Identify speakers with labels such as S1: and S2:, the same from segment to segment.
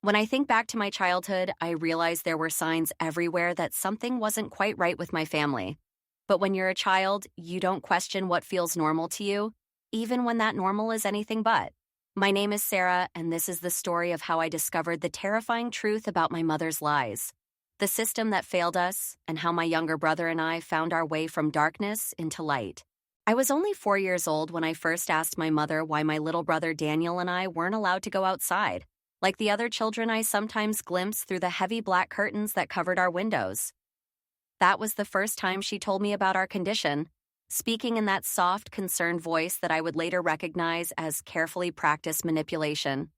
S1: When I think back to my childhood, I realize there were signs everywhere that something wasn't quite right with my family. But when you're a child, you don't question what feels normal to you, even when that normal is anything but. My name is Sarah, and this is the story of how I discovered the terrifying truth about my mother's lies, the system that failed us, and how my younger brother and I found our way from darkness into light. I was only 4 years old when I first asked my mother why my little brother Daniel and I weren't allowed to go outside, like the other children I sometimes glimpsed through the heavy black curtains that covered our windows. That was the first time she told me about our condition, speaking in that soft, concerned voice that I would later recognize as carefully practiced manipulation.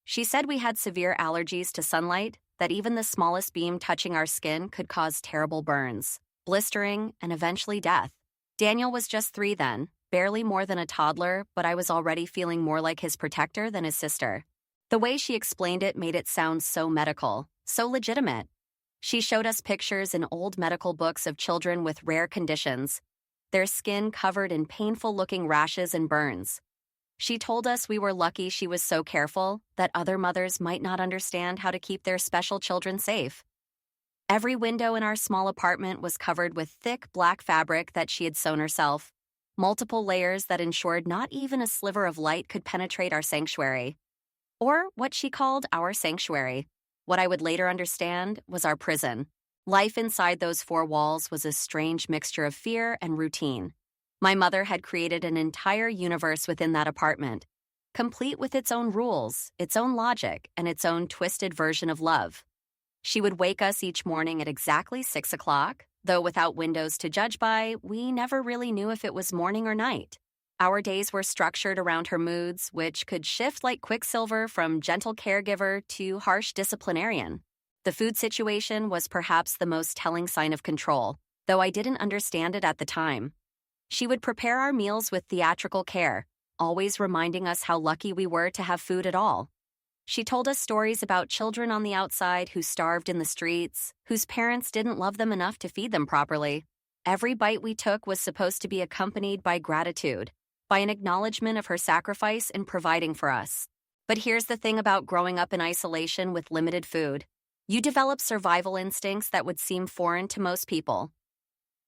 S1: She said we had severe allergies to sunlight, that even the smallest beam touching our skin could cause terrible burns, blistering, and eventually death. Daniel was just 3 then, barely more than a toddler, but I was already feeling more like his protector than his sister. The way she explained it made it sound so medical, so legitimate. She showed us pictures in old medical books of children with rare conditions, their skin covered in painful-looking rashes and burns. She told us we were lucky she was so careful that other mothers might not understand how to keep their special children safe. Every window in our small apartment was covered with thick black fabric that she had sewn herself, multiple layers that ensured not even a sliver of light could penetrate our sanctuary. Or what she called our sanctuary. What I would later understand was our prison. Life inside those 4 walls was a strange mixture of fear and routine. My mother had created an entire universe within that apartment, complete with its own rules, its own logic, and its own twisted version of love. She would wake us each morning at exactly 6 o'clock, though without windows to judge by, we never really knew if it was morning or night. Our days were structured around her moods, which could shift like quicksilver from gentle caregiver to harsh disciplinarian. The food situation was perhaps the most telling sign of control, though I didn't understand it at the time. She would prepare our meals with theatrical care, always reminding us how lucky we were to have food at all. She told us stories about children on the outside who starved in the streets, whose parents didn't love them enough to feed them properly. Every bite we took was supposed to be accompanied by gratitude, by an acknowledgement of her sacrifice in providing for us. But here's the thing about growing up in isolation with limited food. You develop survival instincts that would seem foreign to most people.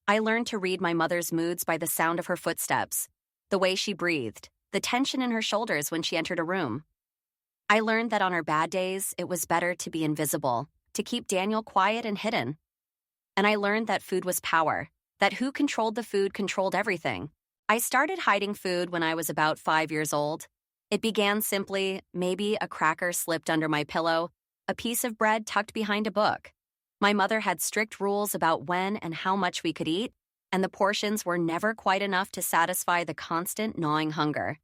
S1: I learned to read my mother's moods by the sound of her footsteps, the way she breathed, the tension in her shoulders when she entered a room. I learned that on her bad days, it was better to be invisible, to keep Daniel quiet and hidden. And I learned that food was power, that who controlled the food controlled everything. I started hiding food when I was about 5 years old. It began simply, maybe a cracker slipped under my pillow, a piece of bread tucked behind a book. My mother had strict rules about when and how much we could eat, and the portions were never quite enough to satisfy the constant gnawing hunger.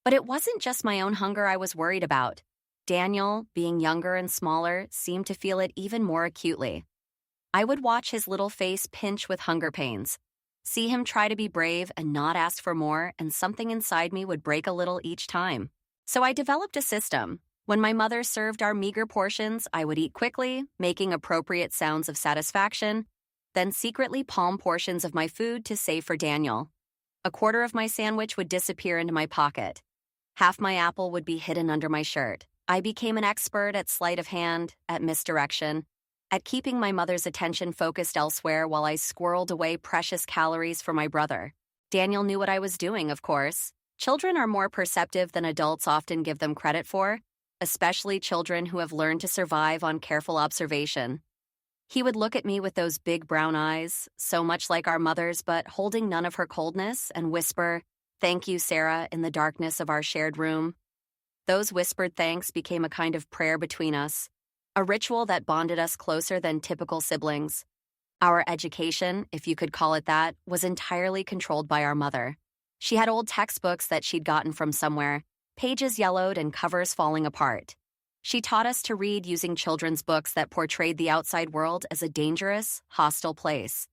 S1: But it wasn't just my own hunger I was worried about. Daniel, being younger and smaller, seemed to feel it even more acutely. I would watch his little face pinch with hunger pains, see him try to be brave and not ask for more, and something inside me would break a little each time. So I developed a system. When my mother served our meager portions, I would eat quickly, making appropriate sounds of satisfaction, then secretly palm portions of my food to save for Daniel. A quarter of my sandwich would disappear into my pocket. Half my apple would be hidden under my shirt. I became an expert at sleight of hand, at misdirection, at keeping my mother's attention focused elsewhere while I squirreled away precious calories for my brother. Daniel knew what I was doing, of course. Children are more perceptive than adults often give them credit for, especially children who have learned to survive on careful observation. He would look at me with those big brown eyes, so much like our mother's but holding none of her coldness, and whisper, "Thank you, Sarah," in the darkness of our shared room. Those whispered thanks became a kind of prayer between us, a ritual that bonded us closer than typical siblings. Our education, if you could call it that, was entirely controlled by our mother. She had old textbooks that she'd gotten from somewhere, pages yellowed and covers falling apart. She taught us to read using children's books that portrayed the outside world as a dangerous, hostile place.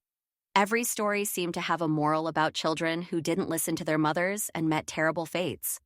S1: Every story seemed to have a moral about children who didn't listen to their mothers and met terrible fates.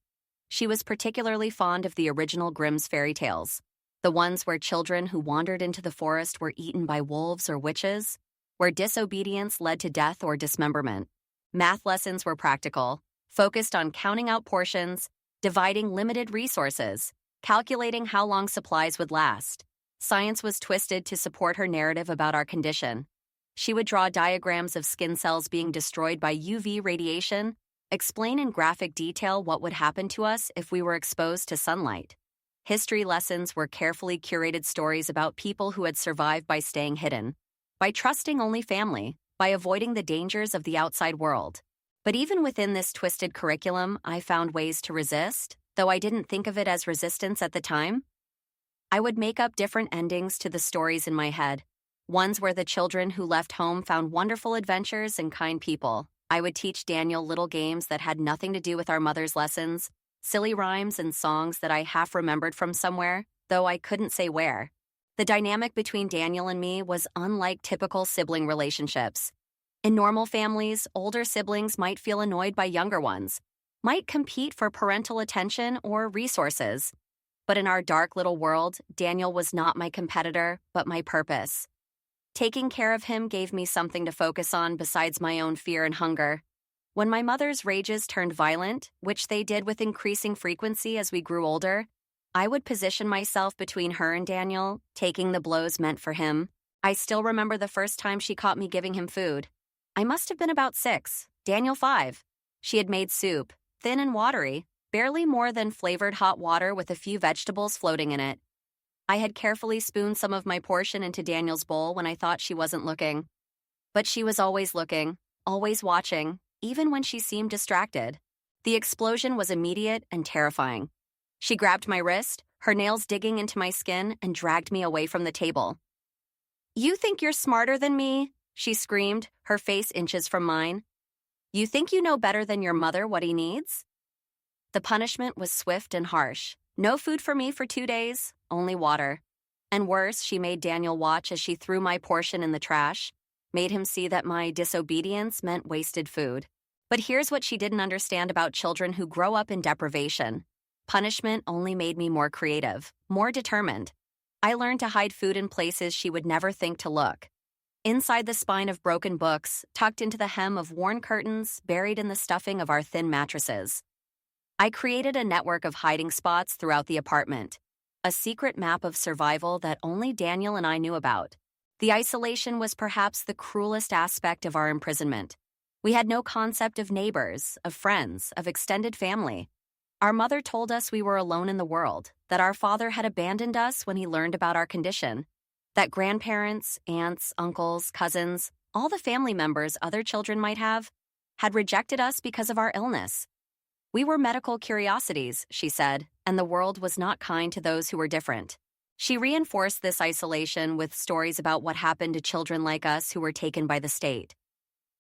S1: She was particularly fond of the original Grimm's fairy tales, the ones where children who wandered into the forest were eaten by wolves or witches, where disobedience led to death or dismemberment. Math lessons were practical, focused on counting out portions, dividing limited resources, calculating how long supplies would last. Science was twisted to support her narrative about our condition. She would draw diagrams of skin cells being destroyed by UV radiation, explain in graphic detail what would happen to us if we were exposed to sunlight. History lessons were carefully curated stories about people who had survived by staying hidden, by trusting only family, by avoiding the dangers of the outside world. But even within this twisted curriculum, I found ways to resist, though I didn't think of it as resistance at the time. I would make up different endings to the stories in my head, ones where the children who left home found wonderful adventures and kind people. I would teach Daniel little games that had nothing to do with our mother's lessons, silly rhymes and songs that I half remembered from somewhere, though I couldn't say where. The dynamic between Daniel and me was unlike typical sibling relationships. In normal families, older siblings might feel annoyed by younger ones, might compete for parental attention or resources. But in our dark little world, Daniel was not my competitor, but my purpose. Taking care of him gave me something to focus on besides my own fear and hunger. When my mother's rages turned violent, which they did with increasing frequency as we grew older, I would position myself between her and Daniel, taking the blows meant for him. I still remember the first time she caught me giving him food. I must have been about 6, Daniel 5. She had made soup, thin and watery, barely more than flavored hot water with a few vegetables floating in it. I had carefully spooned some of my portion into Daniel's bowl when I thought she wasn't looking. But she was always looking, always watching, even when she seemed distracted. The explosion was immediate and terrifying. She grabbed my wrist, her nails digging into my skin, and dragged me away from the table. "You think you're smarter than me?" she screamed, her face inches from mine. "You think you know better than your mother what he needs?" The punishment was swift and harsh. No food for me for 2 days, only water. And worse, she made Daniel watch as she threw my portion in the trash, made him see that my disobedience meant wasted food. But here's what she didn't understand about children who grow up in deprivation. Punishment only made me more creative, more determined. I learned to hide food in places she would never think to look. Inside the spine of broken books, tucked into the hem of worn curtains, buried in the stuffing of our thin mattresses. I created a network of hiding spots throughout the apartment, a secret map of survival that only Daniel and I knew about. The isolation was perhaps the cruelest aspect of our imprisonment. We had no concept of neighbors, of friends, of extended family. Our mother told us we were alone in the world, that our father had abandoned us when he learned about our condition, that grandparents, aunts, uncles, cousins, all the family members other children might have, had rejected us because of our illness. We were medical curiosities, she said, and the world was not kind to those who were different. She reinforced this isolation with stories about what happened to children like us who were taken by the state.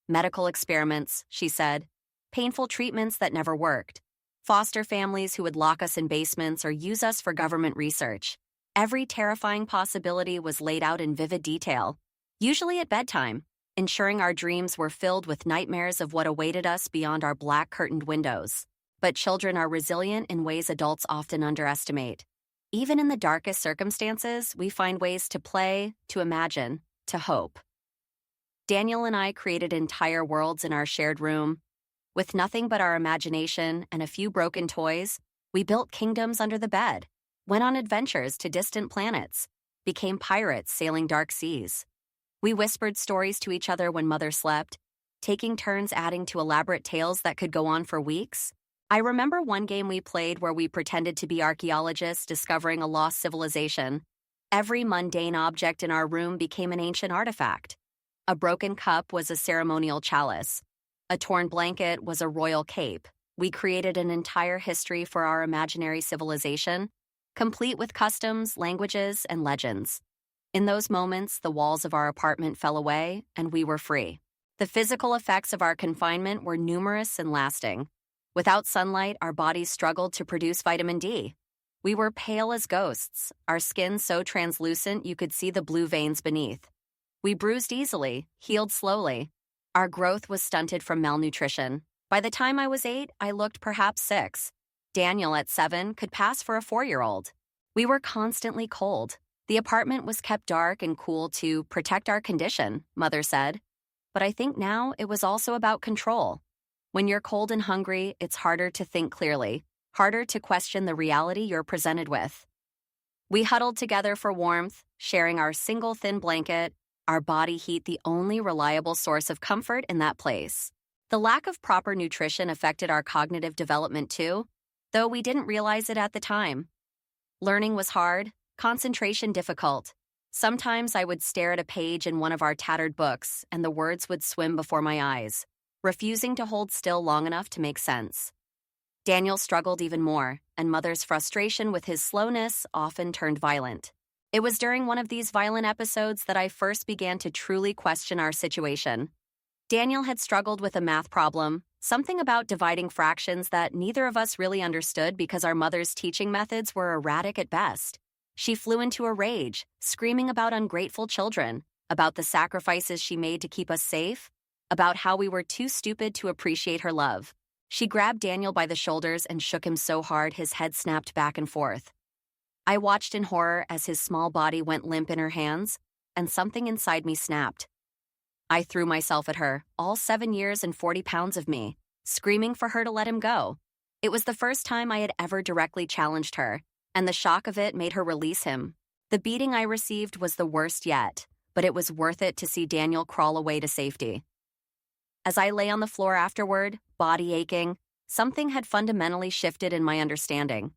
S1: Medical experiments, she said, painful treatments that never worked, foster families who would lock us in basements or use us for government research. Every terrifying possibility was laid out in vivid detail, usually at bedtime, ensuring our dreams were filled with nightmares of what awaited us beyond our black-curtained windows. But children are resilient in ways adults often underestimate. Even in the darkest circumstances, we find ways to play, to imagine, to hope. Daniel and I created entire worlds in our shared room. With nothing but our imagination and a few broken toys, we built kingdoms under the bed, went on adventures to distant planets, became pirates sailing dark seas. We whispered stories to each other when Mother slept, taking turns adding to elaborate tales that could go on for weeks. I remember one game we played where we pretended to be archaeologists discovering a lost civilization. Every mundane object in our room became an ancient artifact. A broken cup was a ceremonial chalice. A torn blanket was a royal cape. We created an entire history for our imaginary civilization, complete with customs, languages, and legends. In those moments, the walls of our apartment fell away, and we were free. The physical effects of our confinement were numerous and lasting. Without sunlight, our bodies struggled to produce vitamin D. We were pale as ghosts, our skin so translucent you could see the blue veins beneath. We bruised easily, healed slowly. Our growth was stunted from malnutrition. By the time I was 8, I looked perhaps 6. Daniel, at 7, could pass for a 4-year-old. We were constantly cold. The apartment was kept dark and cool to protect our condition, Mother said. But I think now it was also about control. When you're cold and hungry, it's harder to think clearly. harder to question the reality you're presented with. We huddled together for warmth, sharing our single thin blanket, our body heat the only reliable source of comfort in that place. The lack of proper nutrition affected our cognitive development too, though we didn't realize it at the time. Learning was hard, concentration difficult. Sometimes I would stare at a page in one of our tattered books, and the words would swim before my eyes, refusing to hold still long enough to make sense. Daniel struggled even more, and Mother's frustration with his slowness often turned violent. It was during one of these violent episodes that I first began to truly question our situation. Daniel had struggled with a math problem, something about dividing fractions that neither of us really understood because our mother's teaching methods were erratic at best. She flew into a rage, screaming about ungrateful children, about the sacrifices she made to keep us safe, about how we were too stupid to appreciate her love. She grabbed Daniel by the shoulders and shook him so hard his head snapped back and forth. I watched in horror as his small body went limp in her hands, and something inside me snapped. I threw myself at her, all 7 years and 40 pounds of me, screaming for her to let him go. It was the first time I had ever directly challenged her, and the shock of it made her release him. The beating I received was the worst yet, but it was worth it to see Daniel crawl away to safety. As I lay on the floor afterward, body aching, something had fundamentally shifted in my understanding.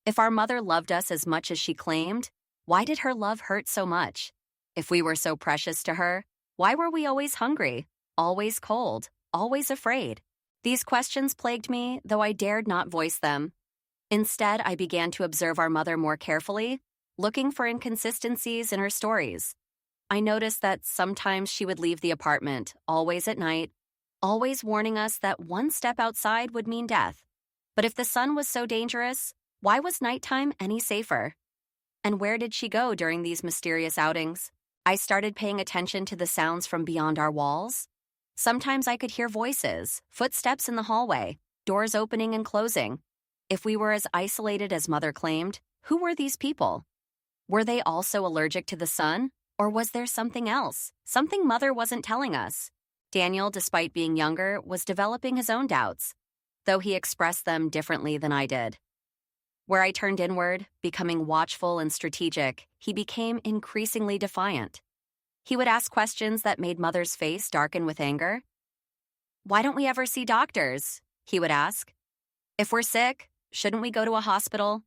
S1: If our mother loved us as much as she claimed, why did her love hurt so much? If we were so precious to her, why were we always hungry, always cold, always afraid? These questions plagued me, though I dared not voice them. Instead, I began to observe our mother more carefully, looking for inconsistencies in her stories. I noticed that sometimes she would leave the apartment, always at night, always warning us that one step outside would mean death. But if the sun was so dangerous, why was nighttime any safer? And where did she go during these mysterious outings? I started paying attention to the sounds from beyond our walls. Sometimes I could hear voices, footsteps in the hallway, doors opening and closing. If we were as isolated as Mother claimed, who were these people? Were they also allergic to the sun? Or was there something else, something Mother wasn't telling us? Daniel, despite being younger, was developing his own doubts, though he expressed them differently than I did. Where I turned inward, becoming watchful and strategic, he became increasingly defiant. He would ask questions that made Mother's face darken with anger. "Why don't we ever see doctors?" he would ask. "If we're sick, shouldn't we go to a hospital?"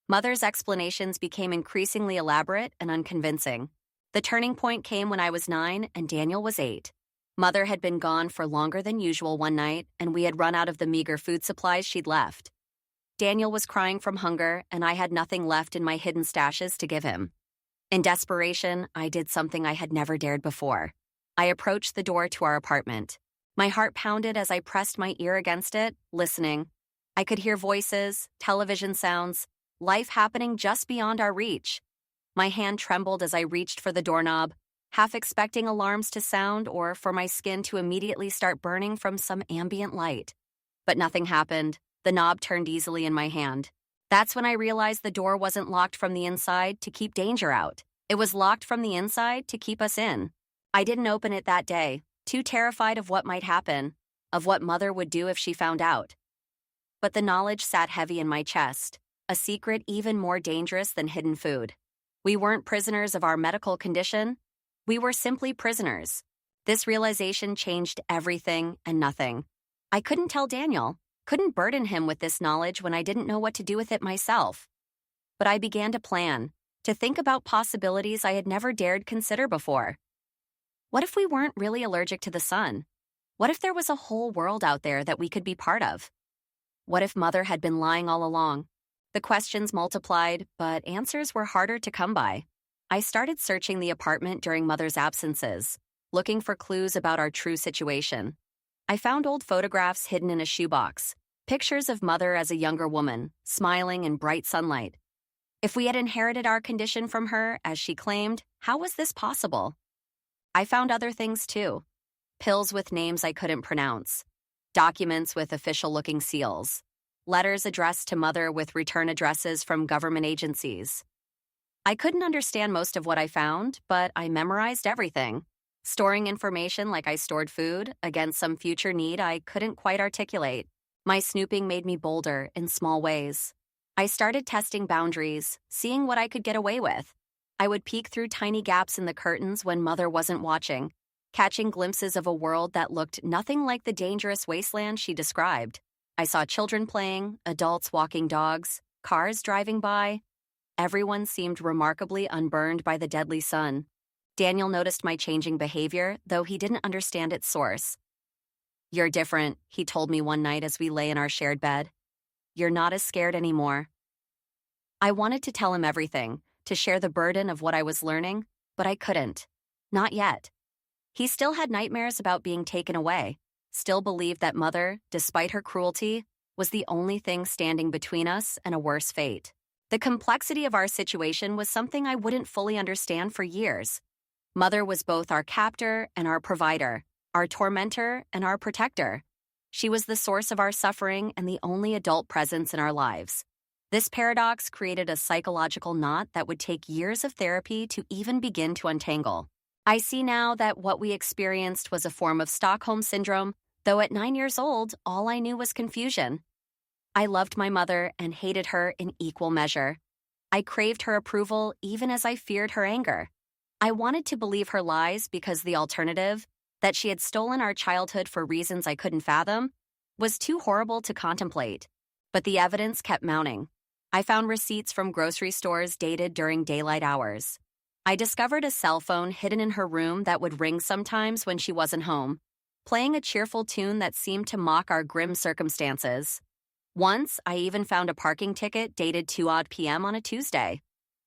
S1: Mother's explanations became increasingly elaborate and unconvincing. The turning point came when I was 9 and Daniel was 8. Mother had been gone for longer than usual one night, and we had run out of the meager food supplies she'd left. Daniel was crying from hunger, and I had nothing left in my hidden stashes to give him. In desperation, I did something I had never dared before. I approached the door to our apartment. My heart pounded as I pressed my ear against it, listening. I could hear voices, television sounds, life happening just beyond our reach. My hand trembled as I reached for the doorknob, half expecting alarms to sound or for my skin to immediately start burning from some ambient light. But nothing happened. The knob turned easily in my hand. That's when I realized the door wasn't locked from the inside to keep danger out. It was locked from the inside to keep us in. I didn't open it that day, too terrified of what might happen, of what Mother would do if she found out. But the knowledge sat heavy in my chest, a secret even more dangerous than hidden food. We weren't prisoners of our medical condition. We were simply prisoners. This realization changed everything and nothing. I couldn't tell Daniel, couldn't burden him with this knowledge when I didn't know what to do with it myself. But I began to plan, to think about possibilities I had never dared consider before. What if we weren't really allergic to the sun? What if there was a whole world out there that we could be part of? What if Mother had been lying all along? The questions multiplied, but answers were harder to come by. I started searching the apartment during Mother's absences, looking for clues about our true situation. I found old photographs hidden in a shoebox, pictures of Mother as a younger woman, smiling in bright sunlight. If we had inherited our condition from her, as she claimed, how was this possible? I found other things too. Pills with names I couldn't pronounce, documents with official-looking seals, letters addressed to Mother with return addresses from government agencies. I couldn't understand most of what I found, but I memorized everything, storing information like I stored food against some future need I couldn't quite articulate. My snooping made me bolder in small ways. I started testing boundaries, seeing what I could get away with. I would peek through tiny gaps in the curtains when Mother wasn't watching, catching glimpses of a world that looked nothing like the dangerous wasteland she described. I saw children playing, adults walking dogs, cars driving by. Everyone seemed remarkably unburned by the deadly sun. Daniel noticed my changing behavior, though he didn't understand its source. "You're different," he told me one night as we lay in our shared bed. "You're not as scared anymore." I wanted to tell him everything, to share the burden of what I was learning, but I couldn't. Not yet. He still had nightmares about being taken away, still believed that Mother, despite her cruelty, was the only thing standing between us and a worse fate. The complexity of our situation was something I wouldn't fully understand for years. Mother was both our captor and our provider, our tormentor and our protector. She was the source of our suffering and the only adult presence in our lives. This paradox created a psychological knot that would take years of therapy to even begin to untangle. I see now that what we experienced was a form of Stockholm Syndrome, though at 9 years old, all I knew was confusion. I loved my mother and hated her in equal measure. I craved her approval even as I feared her anger. I wanted to believe her lies because the alternative, that she had stolen our childhood for reasons I couldn't fathom, was too horrible to contemplate. But the evidence kept mounting. I found receipts from grocery stores dated during daylight hours. I discovered a cell phone hidden in her room that would ring sometimes when she wasn't home, playing a cheerful tune that seemed to mock our grim circumstances. Once, I even found a parking ticket dated 2 p.m. on a Tuesday.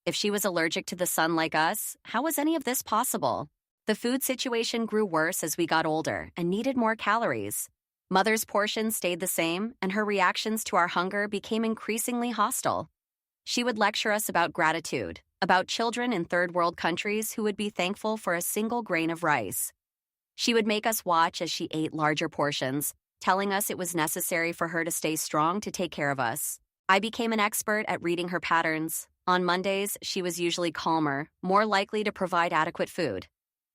S1: If she was allergic to the sun like us, how was any of this possible? The food situation grew worse as we got older and needed more calories. Mother's portions stayed the same, and her reactions to our hunger became increasingly hostile. She would lecture us about gratitude, about children in third-world countries who would be thankful for a single grain of rice. She would make us watch as she ate larger portions, telling us it was necessary for her to stay strong to take care of us. I became an expert at reading her patterns. On Mondays, she was usually calmer, more likely to provide adequate food.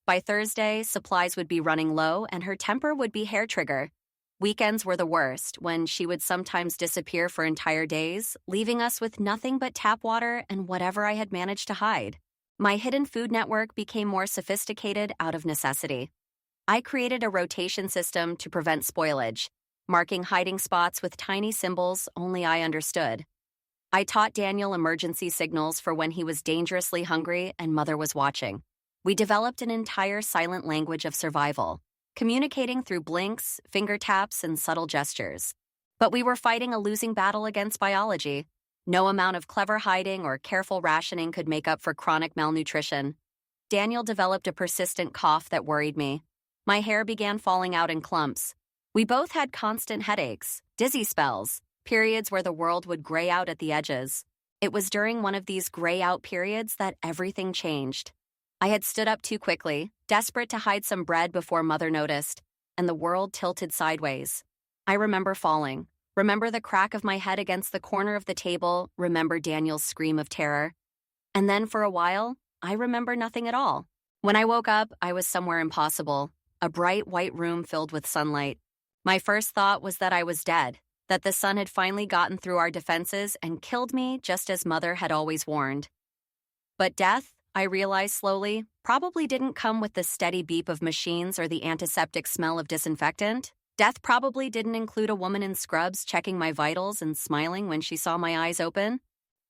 S1: By Thursday, supplies would be running low and her temper would be hair-trigger. Weekends were the worst, when she would sometimes disappear for entire days, leaving us with nothing but tap water and whatever I had managed to hide. My hidden food network became more sophisticated out of necessity. I created a rotation system to prevent spoilage, marking hiding spots with tiny symbols only I understood. I taught Daniel emergency signals for when he was dangerously hungry and Mother was watching. We developed an entire silent language of survival, communicating through blinks, finger taps, and subtle gestures. But we were fighting a losing battle against biology. No amount of clever hiding or careful rationing could make up for chronic malnutrition. Daniel developed a persistent cough that worried me. My hair began falling out in clumps. We both had constant headaches, dizzy spells, periods where the world would gray out at the edges. It was during one of these gray out periods that everything changed. I had stood up too quickly, desperate to hide some bread before Mother noticed, and the world tilted sideways. I remember falling, remember the crack of my head against the corner of the table, remember Daniel's scream of terror. And then for a while, I remember nothing at all. When I woke up, I was somewhere impossible, a bright white room filled with sunlight. My first thought was that I was dead, that the sun had finally gotten through our defenses and killed me just as Mother had always warned. But death, I realized slowly, probably didn't come with the steady beep of machines or the antiseptic smell of disinfectant. Death probably didn't include a woman in scrubs checking my vitals and smiling when she saw my eyes open.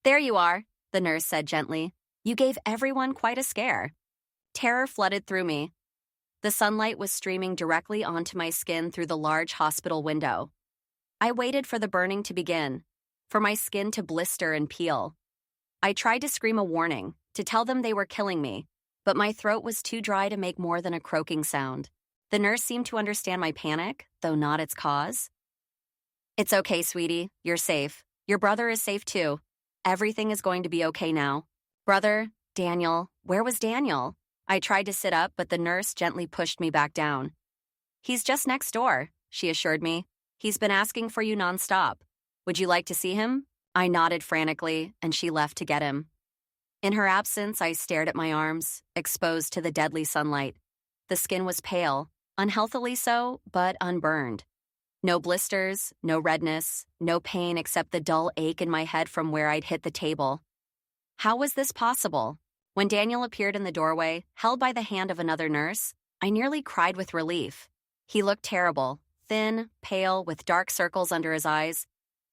S1: "There you are," the nurse said gently. "You gave everyone quite a scare." Terror flooded through me. The sunlight was streaming directly onto my skin through the large hospital window. I waited for the burning to begin, for my skin to blister and peel. I tried to scream a warning, to tell them they were killing me, but my throat was too dry to make more than a croaking sound. The nurse seemed to understand my panic, though not its cause. "It's okay, sweetie. You're safe. Your brother is safe too. Everything is going to be okay now." Brother, Daniel, where was Daniel? I tried to sit up, but the nurse gently pushed me back down. "He's just next door," she assured me. "He's been asking for you nonstop. Would you like to see him?" I nodded frantically, and she left to get him. In her absence, I stared at my arms, exposed to the deadly sunlight. The skin was pale, unhealthily so, but unburned. No blisters, no redness, no pain except the dull ache in my head from where I'd hit the table. How was this possible? When Daniel appeared in the doorway, held by the hand of another nurse, I nearly cried with relief. He looked terrible, thin, pale, with dark circles under his eyes.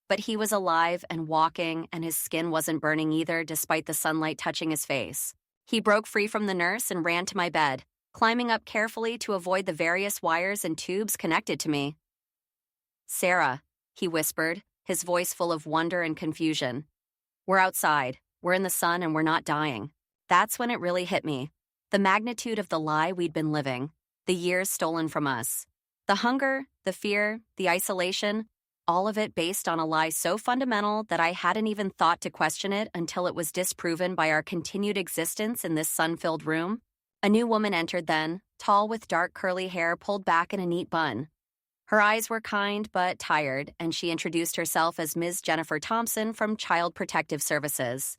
S1: But he was alive and walking, and his skin wasn't burning either, despite the sunlight touching his face. He broke free from the nurse and ran to my bed, climbing up carefully to avoid the various wires and tubes connected to me. "Sarah," he whispered, his voice full of wonder and confusion. "We're outside, we're in the sun, and we're not dying." That's when it really hit me. The magnitude of the lie we'd been living, the years stolen from us. The hunger, the fear, the isolation, all of it based on a lie so fundamental that I hadn't even thought to question it until it was disproven by our continued existence in this sun-filled room. A new woman entered then, tall with dark curly hair pulled back in a neat bun. Her eyes were kind but tired, and she introduced herself as Ms. Jennifer Thompson from Child Protective Services.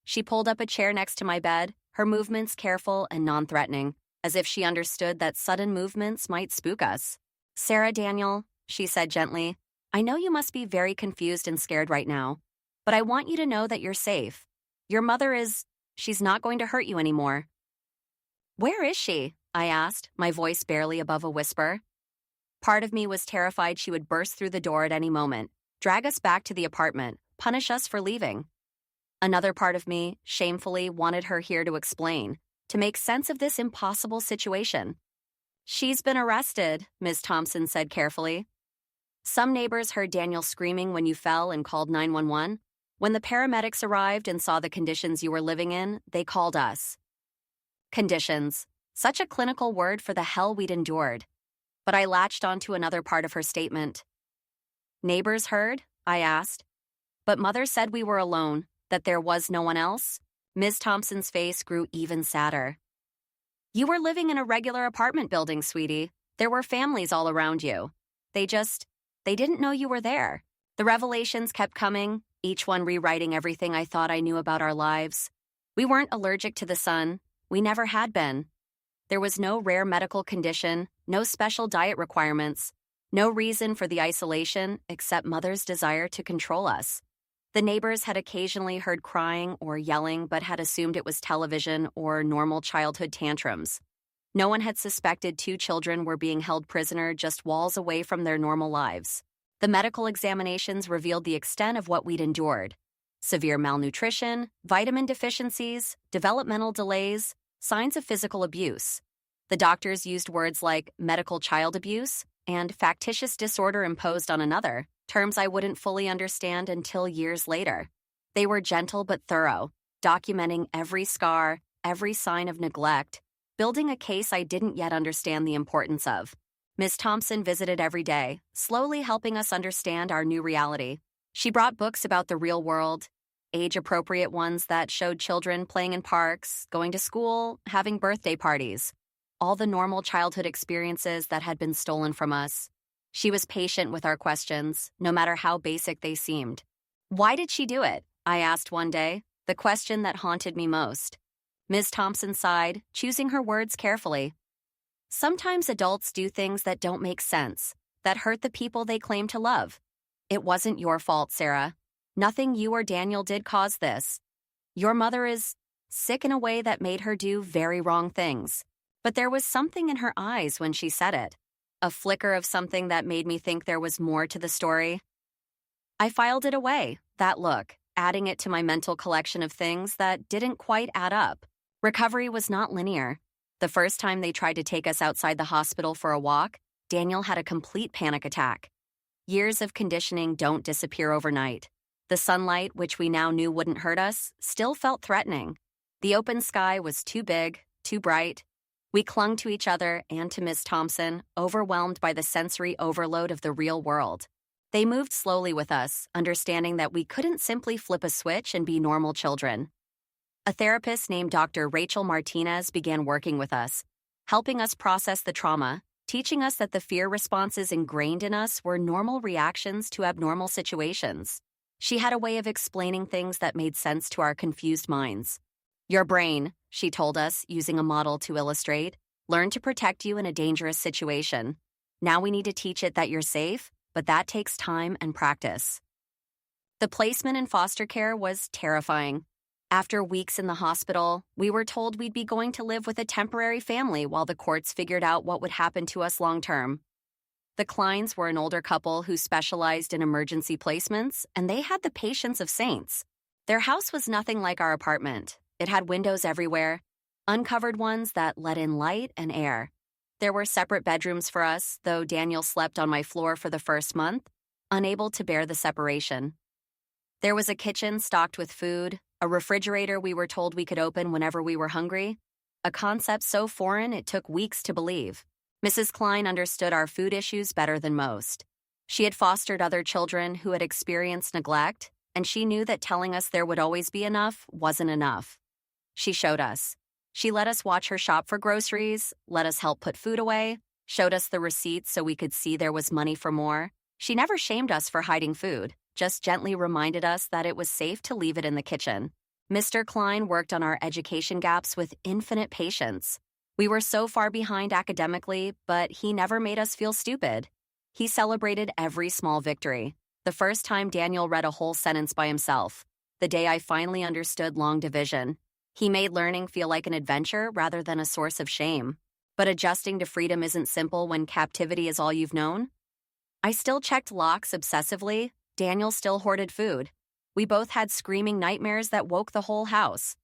S1: She pulled up a chair next to my bed, her movements careful and non-threatening, as if she understood that sudden movements might spook us. "Sarah, Daniel," she said gently, "I know you must be very confused and scared right now, but I want you to know that you're safe. Your mother she's not going to hurt you anymore." "Where is she?" I asked, my voice barely above a whisper. Part of me was terrified she would burst through the door at any moment, drag us back to the apartment, punish us for leaving. Another part of me, shamefully, wanted her here to explain, to make sense of this impossible situation. "She's been arrested," Ms. Thompson said carefully. "Some neighbors heard Daniel screaming when you fell and called 911. When the paramedics arrived and saw the conditions you were living in, they called us." Conditions. Such a clinical word for the hell we'd endured. But I latched onto another part of her statement. "Neighbors heard?" I asked. "But Mother said we were alone, that there was no one else?" Ms. Thompson's face grew even sadder. "You were living in a regular apartment building, sweetie. There were families all around you. They didn't know you were there." The revelations kept coming, each one rewriting everything I thought I knew about our lives. We weren't allergic to the sun. We never had been. There was no rare medical condition, no special diet requirements, no reason for the isolation except Mother's desire to control us. The neighbors had occasionally heard crying or yelling but had assumed it was television or normal childhood tantrums. No one had suspected two children were being held prisoner just walls away from their normal lives. The medical examinations revealed the extent of what we'd endured. Severe malnutrition, vitamin deficiencies, developmental delays, signs of physical abuse. The doctors used words like medical child abuse and factitious disorder imposed on another, terms I wouldn't fully understand until years later. They were gentle but thorough, documenting every scar, every sign of neglect, building a case I didn't yet understand the importance of. Ms. Thompson visited every day, slowly helping us understand our new reality. She brought books about the real world, age-appropriate ones that showed children playing in parks, going to school, having birthday parties, all the normal childhood experiences that had been stolen from us. She was patient with our questions, no matter how basic they seemed. "Why did she do it?" I asked one day, the question that haunted me most. Ms. Thompson sighed, choosing her words carefully. "Sometimes adults do things that don't make sense, that hurt the people they claim to love. It wasn't your fault, Sarah. Nothing you or Daniel did caused this. Your mother is sick in a way that made her do very wrong things." But there was something in her eyes when she said it. A flicker of something that made me think there was more to the story. I filed it away, that look, adding it to my mental collection of things that didn't quite add up. Recovery was not linear. The first time they tried to take us outside the hospital for a walk, Daniel had a complete panic attack. Years of conditioning don't disappear overnight. The sunlight, which we now knew wouldn't hurt us, still felt threatening. The open sky was too big, too bright. We clung to each other and to Miss Thompson, overwhelmed by the sensory overload of the real world. They moved slowly with us, understanding that we couldn't simply flip a switch and be normal children. A therapist named Dr. Rachel Martinez began working with us, helping us process the trauma, teaching us that the fear responses ingrained in us were normal reactions to abnormal situations. She had a way of explaining things that made sense to our confused minds. "Your brain," she told us, using a model to illustrate, "learned to protect you in a dangerous situation. Now we need to teach it that you're safe, but that takes time and practice. The placement in foster care was terrifying. After weeks in the hospital, we were told we'd be going to live with a temporary family while the courts figured out what would happen to us long term. The Kleins were an older couple who specialized in emergency placements, and they had the patience of saints. Their house was nothing like our apartment. It had windows everywhere, uncovered ones that let in light and air. There were separate bedrooms for us, though Daniel slept on my floor for the first month, unable to bear the separation. There was a kitchen stocked with food, a refrigerator we were told we could open whenever we were hungry, a concept so foreign it took weeks to believe. Mrs. Klein understood our food issues better than most. She had fostered other children who had experienced neglect, and she knew that telling us there would always be enough wasn't enough. She showed us. She let us watch her shop for groceries, let us help put food away, showed us the receipts so we could see there was money for more. She never shamed us for hiding food, just gently reminded us that it was safe to leave it in the kitchen. Mr. Klein worked on our education gaps with infinite patience. We were so far behind academically, but he never made us feel stupid. He celebrated every small victory. The first time Daniel read a whole sentence by himself, the day I finally understood long division. He made learning feel like an adventure rather than a source of shame. But adjusting to freedom isn't simple when captivity is all you've known. I still checked locks obsessively. Daniel still hoarded food. We both had screaming nightmares that woke the whole house.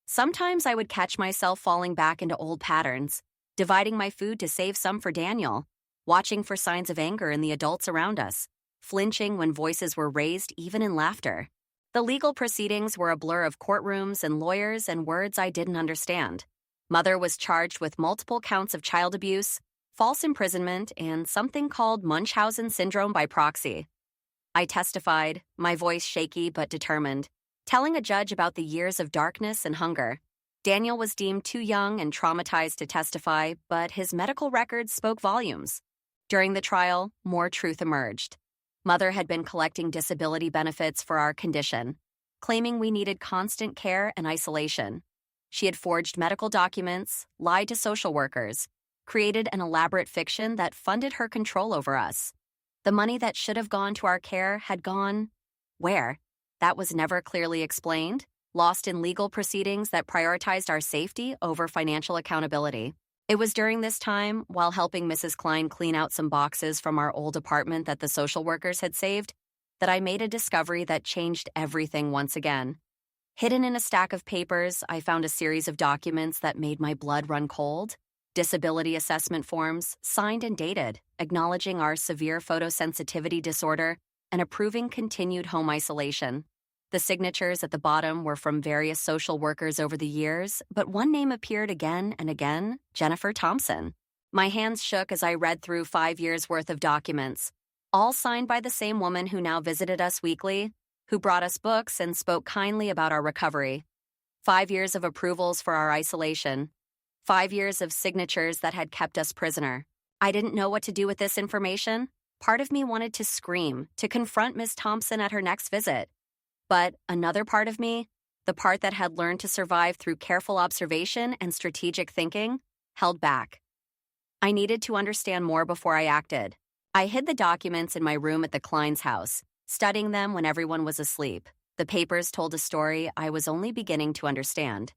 S1: Sometimes I would catch myself falling back into old patterns, dividing my food to save some for Daniel, watching for signs of anger in the adults around us, flinching when voices were raised even in laughter. The legal proceedings were a blur of courtrooms and lawyers and words I didn't understand. Mother was charged with multiple counts of child abuse, false imprisonment, and something called Munchausen syndrome by proxy. I testified, my voice shaky but determined, telling a judge about the years of darkness and hunger. Daniel was deemed too young and traumatized to testify, but his medical records spoke volumes. During the trial, more truth emerged. Mother had been collecting disability benefits for our condition, claiming we needed constant care and isolation. She had forged medical documents, lied to social workers, created an elaborate fiction that funded her control over us. The money that should have gone to our care had gone where? That was never clearly explained, lost in legal proceedings that prioritized our safety over financial accountability. It was during this time, while helping Mrs. Klein clean out some boxes from our old apartment that the social workers had saved, that I made a discovery that changed everything once again. Hidden in a stack of papers, I found a series of documents that made my blood run cold. Disability assessment forms, signed and dated, acknowledging our severe photosensitivity disorder and approving continued home isolation. The signatures at the bottom were from various social workers over the years, but one name appeared again and again, Jennifer Thompson. My hands shook as I read through 5 years' worth of documents, all signed by the same woman who now visited us weekly, who brought us books and spoke kindly about our recovery. 5 years of approvals for our isolation. 5 years of signatures that had kept us prisoner. I didn't know what to do with this information. Part of me wanted to scream, to confront Miss Thompson at her next visit. But another part of me, the part that had learned to survive through careful observation and strategic thinking, held back. I needed to understand more before I acted. I hid the documents in my room at the Klein's house, studying them when everyone was asleep. The papers told a story I was only beginning to understand.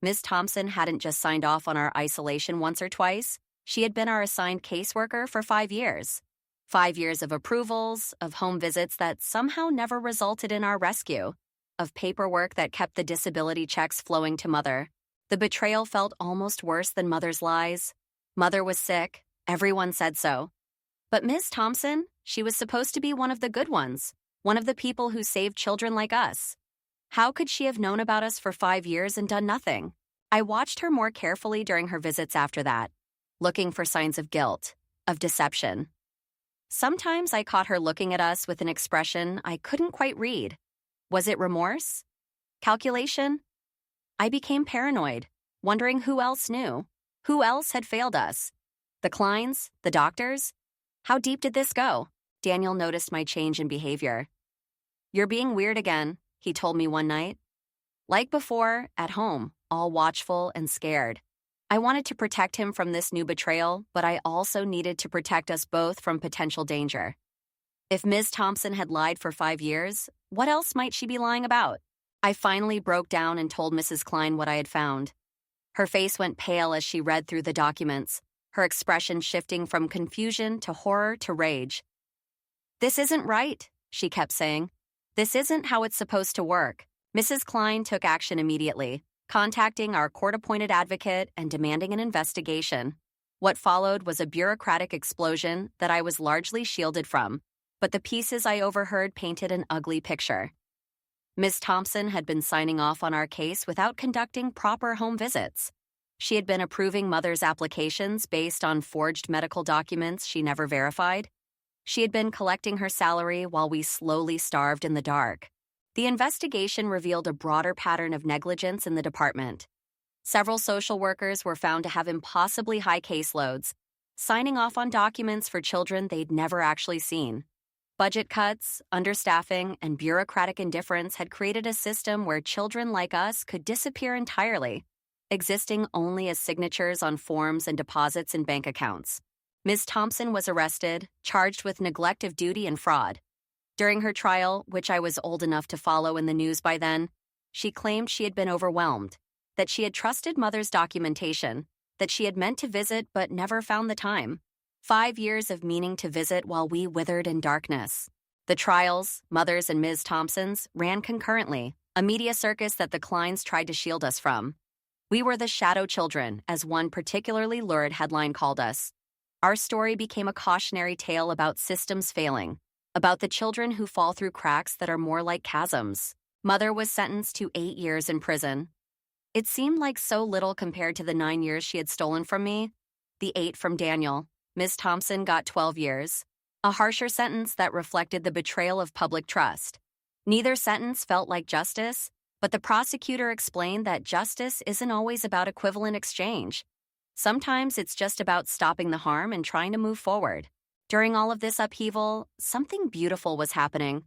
S1: Miss Thompson hadn't just signed off on our isolation once or twice. She had been our assigned caseworker for 5 years. 5 years of approvals, of home visits that somehow never resulted in our rescue, of paperwork that kept the disability checks flowing to Mother. The betrayal felt almost worse than Mother's lies. Mother was sick. Everyone said so. But Miss Thompson, she was supposed to be one of the good ones, one of the people who saved children like us. How could she have known about us for 5 years and done nothing? I watched her more carefully during her visits after that, looking for signs of guilt, of deception. Sometimes I caught her looking at us with an expression I couldn't quite read. Was it remorse? Calculation? I became paranoid, wondering who else knew. Who else had failed us? The Kleins? The doctors? How deep did this go? Daniel noticed my change in behavior. "You're being weird again," he told me one night. Like before, at home, all watchful and scared. I wanted to protect him from this new betrayal, but I also needed to protect us both from potential danger. If Ms. Thompson had lied for 5 years, what else might she be lying about? I finally broke down and told Mrs. Klein what I had found. Her face went pale as she read through the documents, her expression shifting from confusion to horror to rage. "This isn't right," she kept saying. "This isn't how it's supposed to work." Mrs. Klein took action immediately, contacting our court-appointed advocate and demanding an investigation. What followed was a bureaucratic explosion that I was largely shielded from, but the pieces I overheard painted an ugly picture. Ms. Thompson had been signing off on our case without conducting proper home visits. She had been approving Mother's applications based on forged medical documents she never verified. She had been collecting her salary while we slowly starved in the dark. The investigation revealed a broader pattern of negligence in the department. Several social workers were found to have impossibly high caseloads, signing off on documents for children they'd never actually seen. Budget cuts, understaffing, and bureaucratic indifference had created a system where children like us could disappear entirely, existing only as signatures on forms and deposits in bank accounts. Ms. Thompson was arrested, charged with neglect of duty and fraud. During her trial, which I was old enough to follow in the news by then, she claimed she had been overwhelmed, that she had trusted Mother's documentation, that she had meant to visit but never found the time. 5 years of meaning to visit while we withered in darkness. The trials, Mother's and Ms. Thompson's, ran concurrently, a media circus that the Kleins tried to shield us from. We were the shadow children, as one particularly lurid headline called us. Our story became a cautionary tale about systems failing, about the children who fall through cracks that are more like chasms. Mother was sentenced to 8 years in prison. It seemed like so little compared to the 9 years she had stolen from me. The 8 from Daniel. Ms. Thompson got 12 years, a harsher sentence that reflected the betrayal of public trust. Neither sentence felt like justice, but the prosecutor explained that justice isn't always about equivalent exchange. Sometimes it's just about stopping the harm and trying to move forward. During all of this upheaval, something beautiful was happening.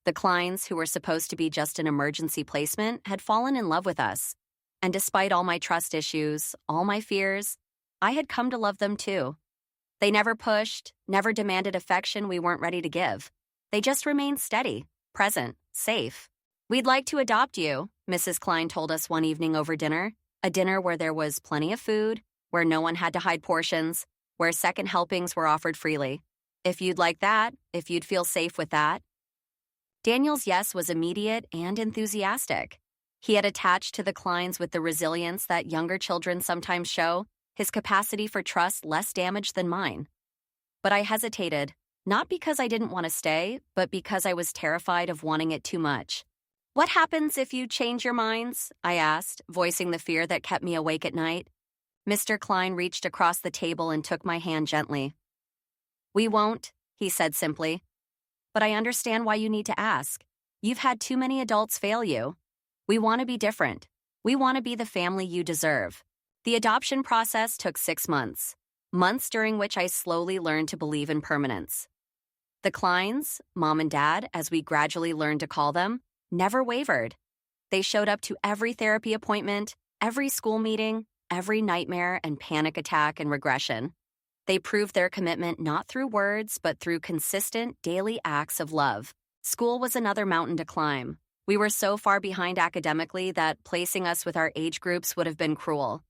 S1: The Kleins, who were supposed to be just an emergency placement, had fallen in love with us. And despite all my trust issues, all my fears, I had come to love them too. They never pushed, never demanded affection we weren't ready to give. They just remained steady, present, safe. "We'd like to adopt you," Mrs. Klein told us one evening over dinner, a dinner where there was plenty of food, where no one had to hide portions, where second helpings were offered freely. "If you'd like that, if you'd feel safe with that." Daniel's yes was immediate and enthusiastic. He had attached to the Kleins with the resilience that younger children sometimes show, his capacity for trust less damaged than mine. But I hesitated, not because I didn't want to stay, but because I was terrified of wanting it too much. "What happens if you change your minds?" I asked, voicing the fear that kept me awake at night. Mr. Klein reached across the table and took my hand gently. "We won't," he said simply. "But I understand why you need to ask. You've had too many adults fail you. We want to be different. We want to be the family you deserve." The adoption process took 6 months, months during which I slowly learned to believe in permanence. The Kleins, Mom and Dad, as we gradually learned to call them, never wavered. They showed up to every therapy appointment, every school meeting, every nightmare and panic attack and regression. They proved their commitment not through words, but through consistent, daily acts of love. School was another mountain to climb. We were so far behind academically that placing us with our age groups would have been cruel.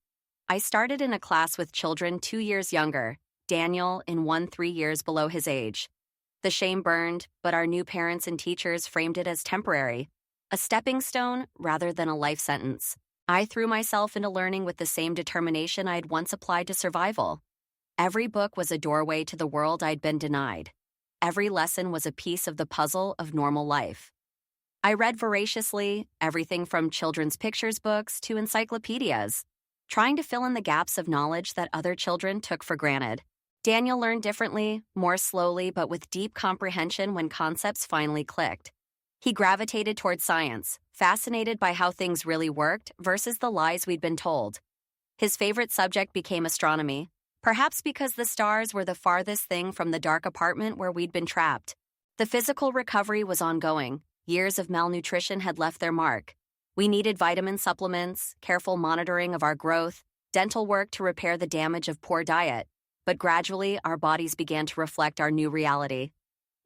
S1: I started in a class with children 2 years younger, Daniel in one 3 years below his age. The shame burned, but our new parents and teachers framed it as temporary, a stepping stone rather than a life sentence. I threw myself into learning with the same determination I'd once applied to survival. Every book was a doorway to the world I'd been denied. Every lesson was a piece of the puzzle of normal life. I read voraciously, everything from children's pictures books to encyclopedias, trying to fill in the gaps of knowledge that other children took for granted. Daniel learned differently, more slowly, but with deep comprehension when concepts finally clicked. He gravitated toward science, fascinated by how things really worked versus the lies we'd been told. His favorite subject became astronomy, perhaps because the stars were the farthest thing from the dark apartment where we'd been trapped. The physical recovery was ongoing. Years of malnutrition had left their mark. We needed vitamin supplements, careful monitoring of our growth, dental work to repair the damage of poor diet. But gradually, our bodies began to reflect our new reality.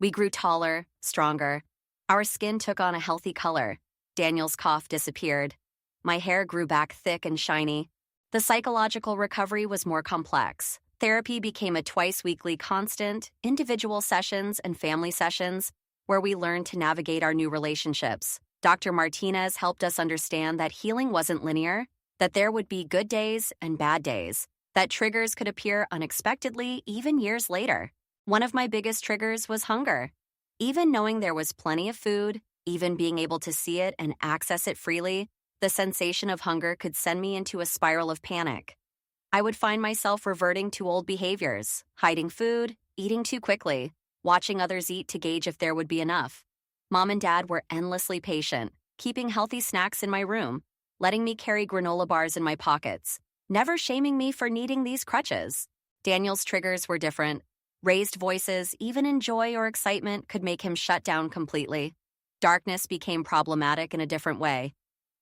S1: We grew taller, stronger. Our skin took on a healthy color. Daniel's cough disappeared. My hair grew back thick and shiny. The psychological recovery was more complex. Therapy became a twice-weekly constant, individual sessions and family sessions, where we learned to navigate our new relationships. Dr. Martinez helped us understand that healing wasn't linear, that there would be good days and bad days, that triggers could appear unexpectedly even years later. One of my biggest triggers was hunger. Even knowing there was plenty of food, even being able to see it and access it freely, the sensation of hunger could send me into a spiral of panic. I would find myself reverting to old behaviors, hiding food, eating too quickly, watching others eat to gauge if there would be enough. Mom and Dad were endlessly patient, keeping healthy snacks in my room, letting me carry granola bars in my pockets, never shaming me for needing these crutches. Daniel's triggers were different. Raised voices, even in joy or excitement, could make him shut down completely. Darkness became problematic in a different way.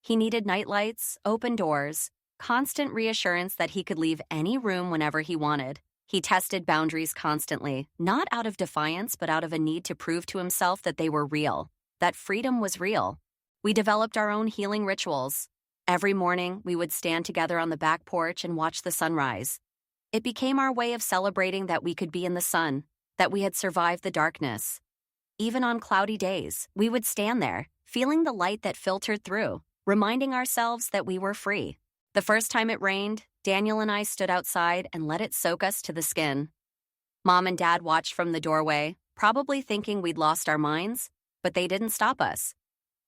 S1: He needed nightlights, open doors, constant reassurance that he could leave any room whenever he wanted. He tested boundaries constantly, not out of defiance, but out of a need to prove to himself that they were real, that freedom was real. We developed our own healing rituals. Every morning, we would stand together on the back porch and watch the sunrise. It became our way of celebrating that we could be in the sun, that we had survived the darkness. Even on cloudy days, we would stand there, feeling the light that filtered through, reminding ourselves that we were free. The first time it rained, Daniel and I stood outside and let it soak us to the skin. Mom and Dad watched from the doorway, probably thinking we'd lost our minds, but they didn't stop us.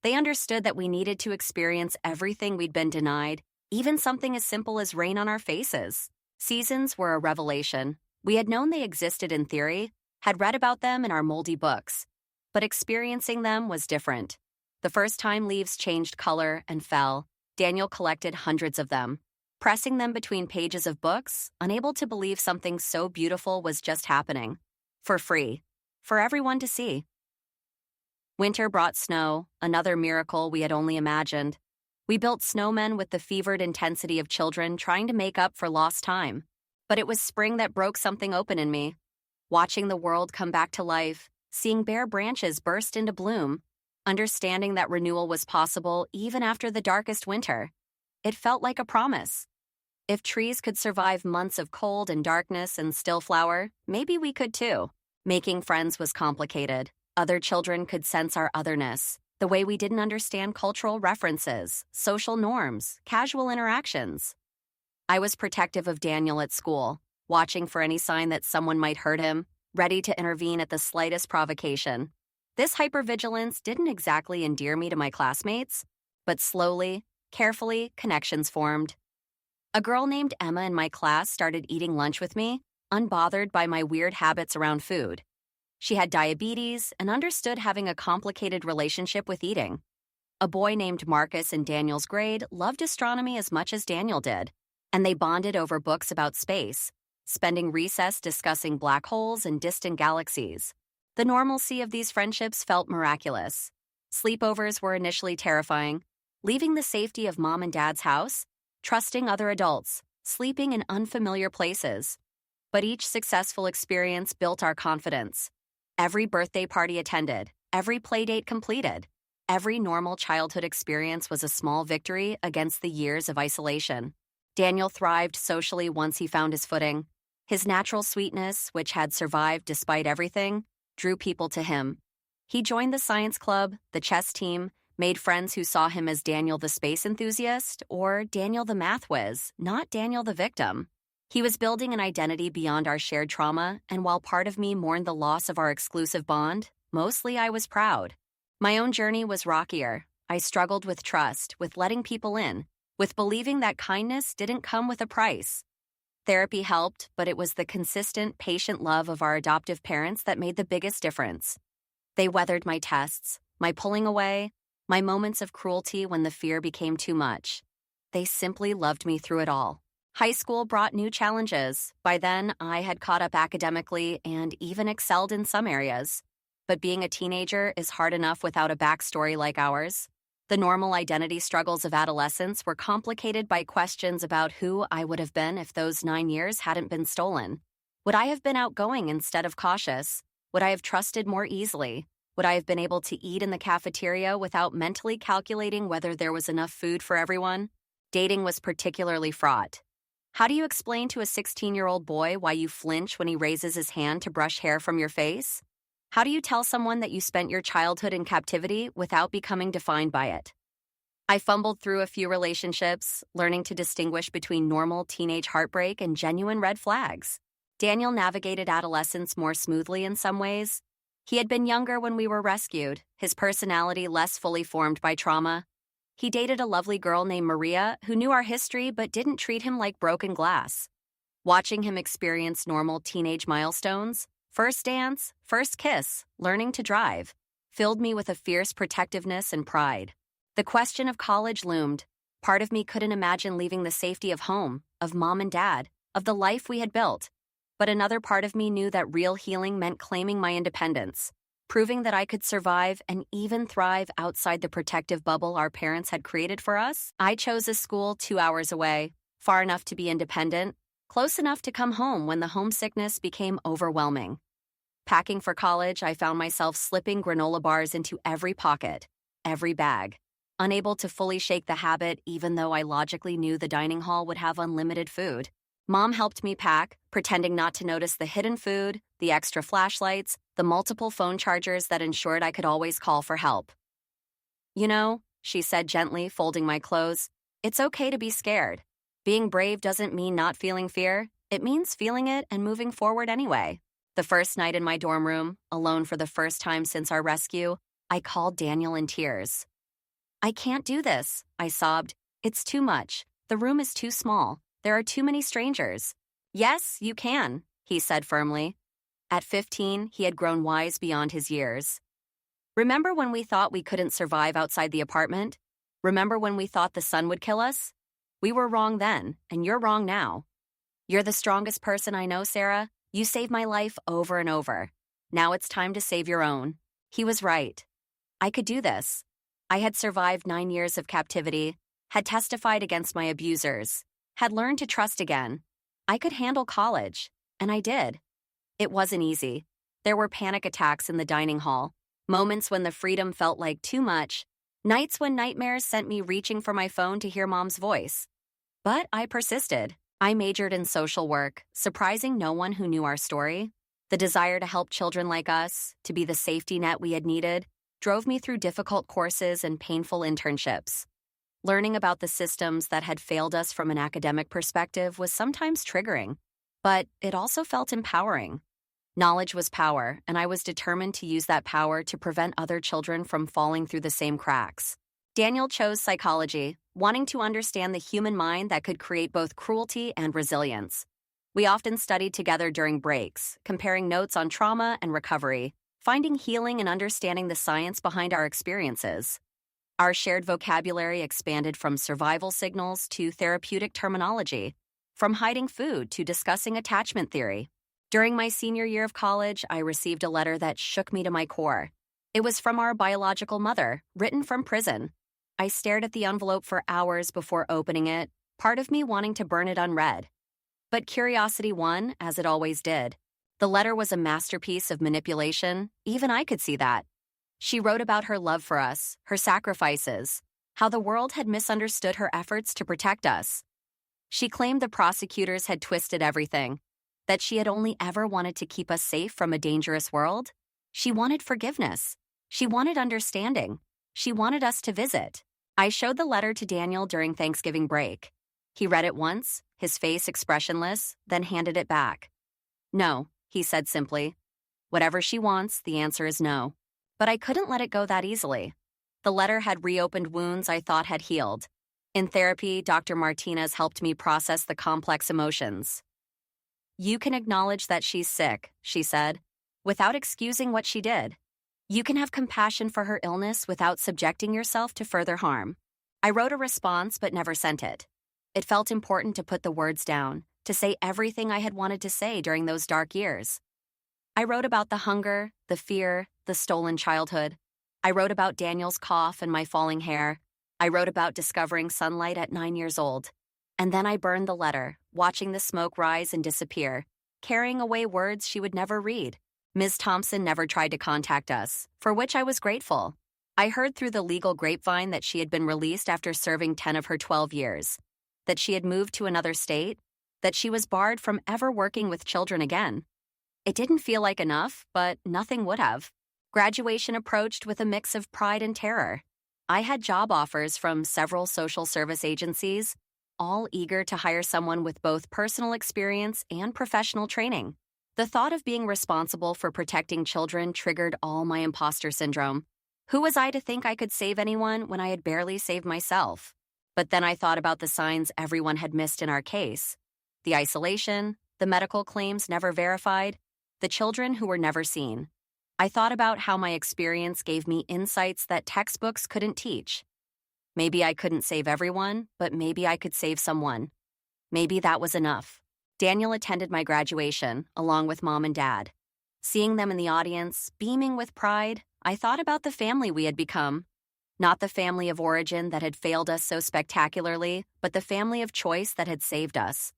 S1: They understood that we needed to experience everything we'd been denied, even something as simple as rain on our faces. Seasons were a revelation. We had known they existed in theory, had read about them in our moldy books, but experiencing them was different. The first time leaves changed color and fell, Daniel collected hundreds of them, pressing them between pages of books, unable to believe something so beautiful was just happening. For free. For everyone to see. Winter brought snow, another miracle we had only imagined. We built snowmen with the fevered intensity of children trying to make up for lost time. But it was spring that broke something open in me. Watching the world come back to life, seeing bare branches burst into bloom, understanding that renewal was possible even after the darkest winter. It felt like a promise. If trees could survive months of cold and darkness and still flower, maybe we could too. Making friends was complicated. Other children could sense our otherness, the way we didn't understand cultural references, social norms, casual interactions. I was protective of Daniel at school, watching for any sign that someone might hurt him, ready to intervene at the slightest provocation. This hypervigilance didn't exactly endear me to my classmates, but slowly, carefully, connections formed. A girl named Emma in my class started eating lunch with me, unbothered by my weird habits around food. She had diabetes and understood having a complicated relationship with eating. A boy named Marcus in Daniel's grade loved astronomy as much as Daniel did, and they bonded over books about space, spending recess discussing black holes and distant galaxies. The normalcy of these friendships felt miraculous. Sleepovers were initially terrifying, leaving the safety of Mom and Dad's house, trusting other adults, sleeping in unfamiliar places. But each successful experience built our confidence. Every birthday party attended, every playdate completed, every normal childhood experience was a small victory against the years of isolation. Daniel thrived socially once he found his footing. His natural sweetness, which had survived despite everything, drew people to him. He joined the science club, the chess team, made friends who saw him as Daniel the space enthusiast or Daniel the math whiz, not Daniel the victim. He was building an identity beyond our shared trauma, and while part of me mourned the loss of our exclusive bond, mostly I was proud. My own journey was rockier. I struggled with trust, with letting people in, with believing that kindness didn't come with a price. Therapy helped, but it was the consistent, patient love of our adoptive parents that made the biggest difference. They weathered my tests, my pulling away, my moments of cruelty when the fear became too much. They simply loved me through it all. High school brought new challenges. By then, I had caught up academically and even excelled in some areas. But being a teenager is hard enough without a backstory like ours. The normal identity struggles of adolescence were complicated by questions about who I would have been if those 9 years hadn't been stolen. Would I have been outgoing instead of cautious? Would I have trusted more easily? Would I have been able to eat in the cafeteria without mentally calculating whether there was enough food for everyone? Dating was particularly fraught. How do you explain to a 16-year-old boy why you flinch when he raises his hand to brush hair from your face? How do you tell someone that you spent your childhood in captivity without becoming defined by it? I fumbled through a few relationships, learning to distinguish between normal teenage heartbreak and genuine red flags. Daniel navigated adolescence more smoothly in some ways. He had been younger when we were rescued, his personality less fully formed by trauma. He dated a lovely girl named Maria who knew our history but didn't treat him like broken glass. Watching him experience normal teenage milestones, first dance, first kiss, learning to drive, filled me with a fierce protectiveness and pride. The question of college loomed. Part of me couldn't imagine leaving the safety of home, of mom and dad, of the life we had built. But another part of me knew that real healing meant claiming my independence, proving that I could survive and even thrive outside the protective bubble our parents had created for us. I chose a school 2 hours away, far enough to be independent, close enough to come home when the homesickness became overwhelming. Packing for college, I found myself slipping granola bars into every pocket, every bag, unable to fully shake the habit even though I logically knew the dining hall would have unlimited food. Mom helped me pack, pretending not to notice the hidden food, the extra flashlights, the multiple phone chargers that ensured I could always call for help. You know, she said gently, folding my clothes, it's okay to be scared. Being brave doesn't mean not feeling fear. It means feeling it and moving forward anyway. The first night in my dorm room, alone for the first time since our rescue, I called Daniel in tears. I can't do this, I sobbed. It's too much. The room is too small. There are too many strangers. Yes, you can, he said firmly. At 15, he had grown wise beyond his years. Remember when we thought we couldn't survive outside the apartment? Remember when we thought the sun would kill us? We were wrong then, and you're wrong now. You're the strongest person I know, Sarah. You saved my life over and over. Now it's time to save your own. He was right. I could do this. I had survived 9 years of captivity, had testified against my abusers, had learned to trust again. I could handle college, and I did. It wasn't easy. There were panic attacks in the dining hall, moments when the freedom felt like too much, nights when nightmares sent me reaching for my phone to hear Mom's voice. But I persisted. I majored in social work, surprising no one who knew our story. The desire to help children like us, to be the safety net we had needed, drove me through difficult courses and painful internships. Learning about the systems that had failed us from an academic perspective was sometimes triggering, but it also felt empowering. Knowledge was power, and I was determined to use that power to prevent other children from falling through the same cracks. Daniel chose psychology, wanting to understand the human mind that could create both cruelty and resilience. We often studied together during breaks, comparing notes on trauma and recovery, finding healing and understanding the science behind our experiences. Our shared vocabulary expanded from survival signals to therapeutic terminology, from hiding food to discussing attachment theory. During my senior year of college, I received a letter that shook me to my core. It was from our biological mother, written from prison. I stared at the envelope for hours before opening it, part of me wanting to burn it unread. But curiosity won, as it always did. The letter was a masterpiece of manipulation. Even I could see that. She wrote about her love for us, her sacrifices, how the world had misunderstood her efforts to protect us. She claimed the prosecutors had twisted everything, that she had only ever wanted to keep us safe from a dangerous world. She wanted forgiveness. She wanted understanding. She wanted us to visit. I showed the letter to Daniel during Thanksgiving break. He read it once, his face expressionless, then handed it back. No, he said simply. Whatever she wants, the answer is no. But I couldn't let it go that easily. The letter had reopened wounds I thought had healed. In therapy, Dr. Martinez helped me process the complex emotions. You can acknowledge that she's sick, she said, without excusing what she did. You can have compassion for her illness without subjecting yourself to further harm. I wrote a response but never sent it. It felt important to put the words down, to say everything I had wanted to say during those dark years. I wrote about the hunger, the fear, the stolen childhood. I wrote about Daniel's cough and my falling hair. I wrote about discovering sunlight at 9 years old. And then I burned the letter, watching the smoke rise and disappear, carrying away words she would never read. Ms. Thompson never tried to contact us, for which I was grateful. I heard through the legal grapevine that she had been released after serving 10 of her 12 years, that she had moved to another state, that she was barred from ever working with children again. It didn't feel like enough, but nothing would have. Graduation approached with a mix of pride and terror. I had job offers from several social service agencies, all eager to hire someone with both personal experience and professional training. The thought of being responsible for protecting children triggered all my imposter syndrome. Who was I to think I could save anyone when I had barely saved myself? But then I thought about the signs everyone had missed in our case. The isolation, the medical claims never verified, the children who were never seen. I thought about how my experience gave me insights that textbooks couldn't teach. Maybe I couldn't save everyone, but maybe I could save someone. Maybe that was enough. Daniel attended my graduation, along with Mom and Dad. Seeing them in the audience, beaming with pride, I thought about the family we had become. Not the family of origin that had failed us so spectacularly, but the family of choice that had saved us.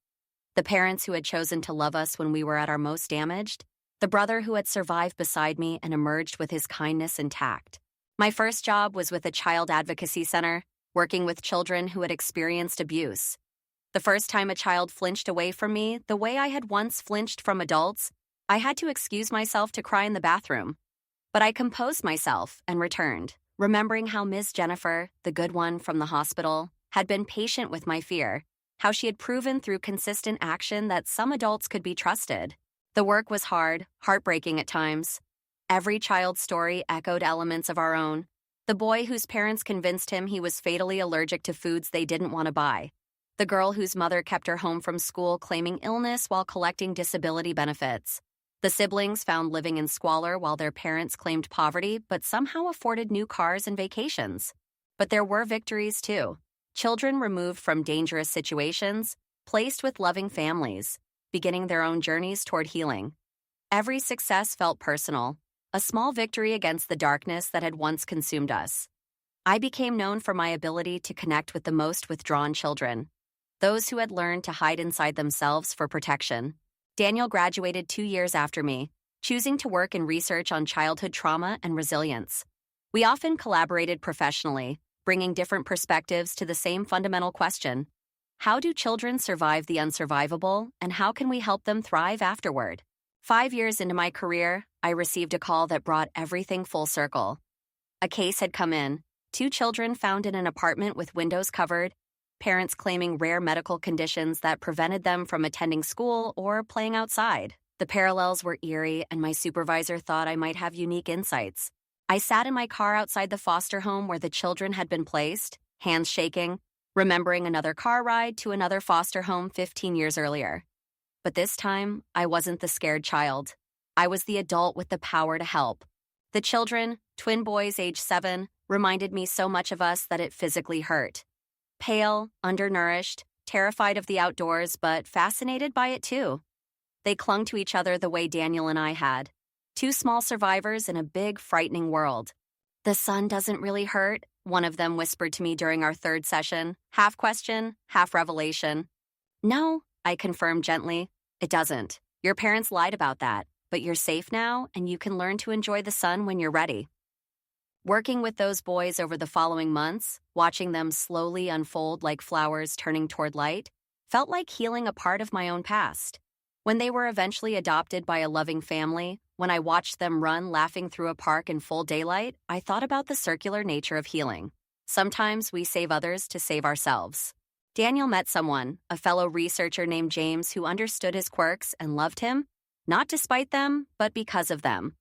S1: The parents who had chosen to love us when we were at our most damaged. The brother who had survived beside me and emerged with his kindness intact. My first job was with a child advocacy center, working with children who had experienced abuse. The first time a child flinched away from me, the way I had once flinched from adults, I had to excuse myself to cry in the bathroom. But I composed myself and returned, remembering how Ms. Jennifer, the good one from the hospital, had been patient with my fear, how she had proven through consistent action that some adults could be trusted. The work was hard, heartbreaking at times. Every child's story echoed elements of our own. The boy whose parents convinced him he was fatally allergic to foods they didn't want to buy. The girl whose mother kept her home from school claiming illness while collecting disability benefits. The siblings found living in squalor while their parents claimed poverty but somehow afforded new cars and vacations. But there were victories too. Children removed from dangerous situations, placed with loving families, beginning their own journeys toward healing. Every success felt personal, a small victory against the darkness that had once consumed us. I became known for my ability to connect with the most withdrawn children, those who had learned to hide inside themselves for protection. Daniel graduated 2 years after me, choosing to work in research on childhood trauma and resilience. We often collaborated professionally, bringing different perspectives to the same fundamental question. How do children survive the unsurvivable, and how can we help them thrive afterward? 5 years into my career, I received a call that brought everything full circle. A case had come in, 2 children found in an apartment with windows covered, parents claiming rare medical conditions that prevented them from attending school or playing outside. The parallels were eerie, and my supervisor thought I might have unique insights. I sat in my car outside the foster home where the children had been placed, hands shaking, remembering another car ride to another foster home 15 years earlier. But this time, I wasn't the scared child. I was the adult with the power to help. The children, twin boys age 7, reminded me so much of us that it physically hurt. Pale, undernourished, terrified of the outdoors, but fascinated by it too. They clung to each other the way Daniel and I had. 2 small survivors in a big, frightening world. "The sun doesn't really hurt," one of them whispered to me during our 3rd session, half question, half revelation. "No," I confirmed gently, "it doesn't. Your parents lied about that, but you're safe now and you can learn to enjoy the sun when you're ready." Working with those boys over the following months, watching them slowly unfold like flowers turning toward light, felt like healing a part of my own past. When they were eventually adopted by a loving family, when I watched them run laughing through a park in full daylight, I thought about the circular nature of healing. Sometimes we save others to save ourselves. Daniel met someone, a fellow researcher named James, who understood his quirks and loved him, not despite them, but because of them.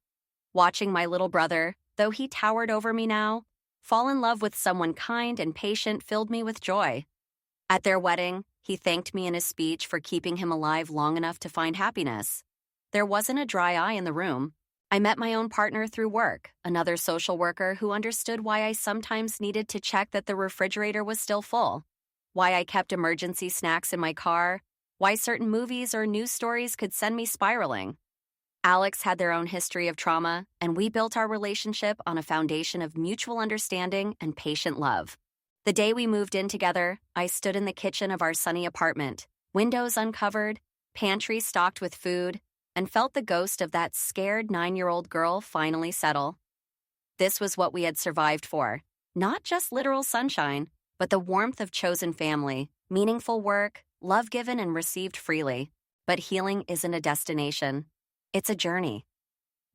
S1: Watching my little brother, though he towered over me now, fall in love with someone kind and patient filled me with joy. At their wedding, he thanked me in his speech for keeping him alive long enough to find happiness. There wasn't a dry eye in the room. I met my own partner through work, another social worker who understood why I sometimes needed to check that the refrigerator was still full, why I kept emergency snacks in my car, why certain movies or news stories could send me spiraling. Alex had their own history of trauma, and we built our relationship on a foundation of mutual understanding and patient love. The day we moved in together, I stood in the kitchen of our sunny apartment, windows uncovered, pantry stocked with food, and felt the ghost of that scared 9-year-old girl finally settle. This was what we had survived for. Not just literal sunshine, but the warmth of chosen family, meaningful work, love given and received freely. But healing isn't a destination. It's a journey.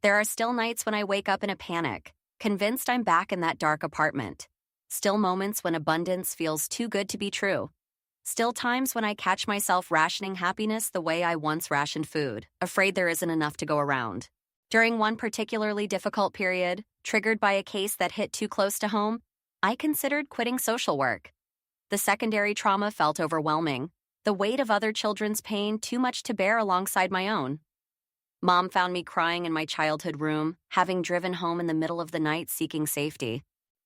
S1: There are still nights when I wake up in a panic, convinced I'm back in that dark apartment. Still moments when abundance feels too good to be true. Still times when I catch myself rationing happiness the way I once rationed food, afraid there isn't enough to go around. During one particularly difficult period, triggered by a case that hit too close to home, I considered quitting social work. The secondary trauma felt overwhelming, the weight of other children's pain too much to bear alongside my own. Mom found me crying in my childhood room, having driven home in the middle of the night seeking safety.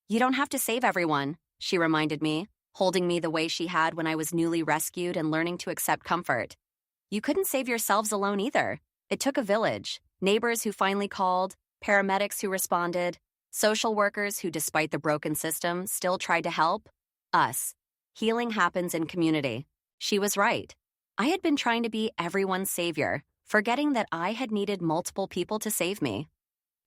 S1: "You don't have to save everyone," she reminded me, holding me the way she had when I was newly rescued and learning to accept comfort. "You couldn't save yourselves alone either. It took a village, neighbors who finally called, paramedics who responded, social workers who, despite the broken system, still tried to help. Us. Healing happens in community." She was right. I had been trying to be everyone's savior, forgetting that I had needed multiple people to save me.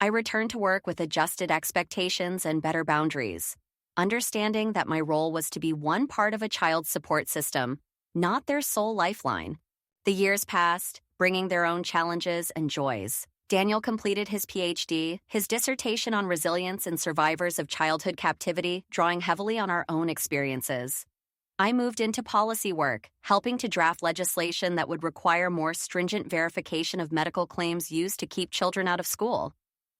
S1: I returned to work with adjusted expectations and better boundaries, understanding that my role was to be one part of a child's support system, not their sole lifeline. The years passed, bringing their own challenges and joys. Daniel completed his PhD, his dissertation on resilience in survivors of childhood captivity, drawing heavily on our own experiences. I moved into policy work, helping to draft legislation that would require more stringent verification of medical claims used to keep children out of school,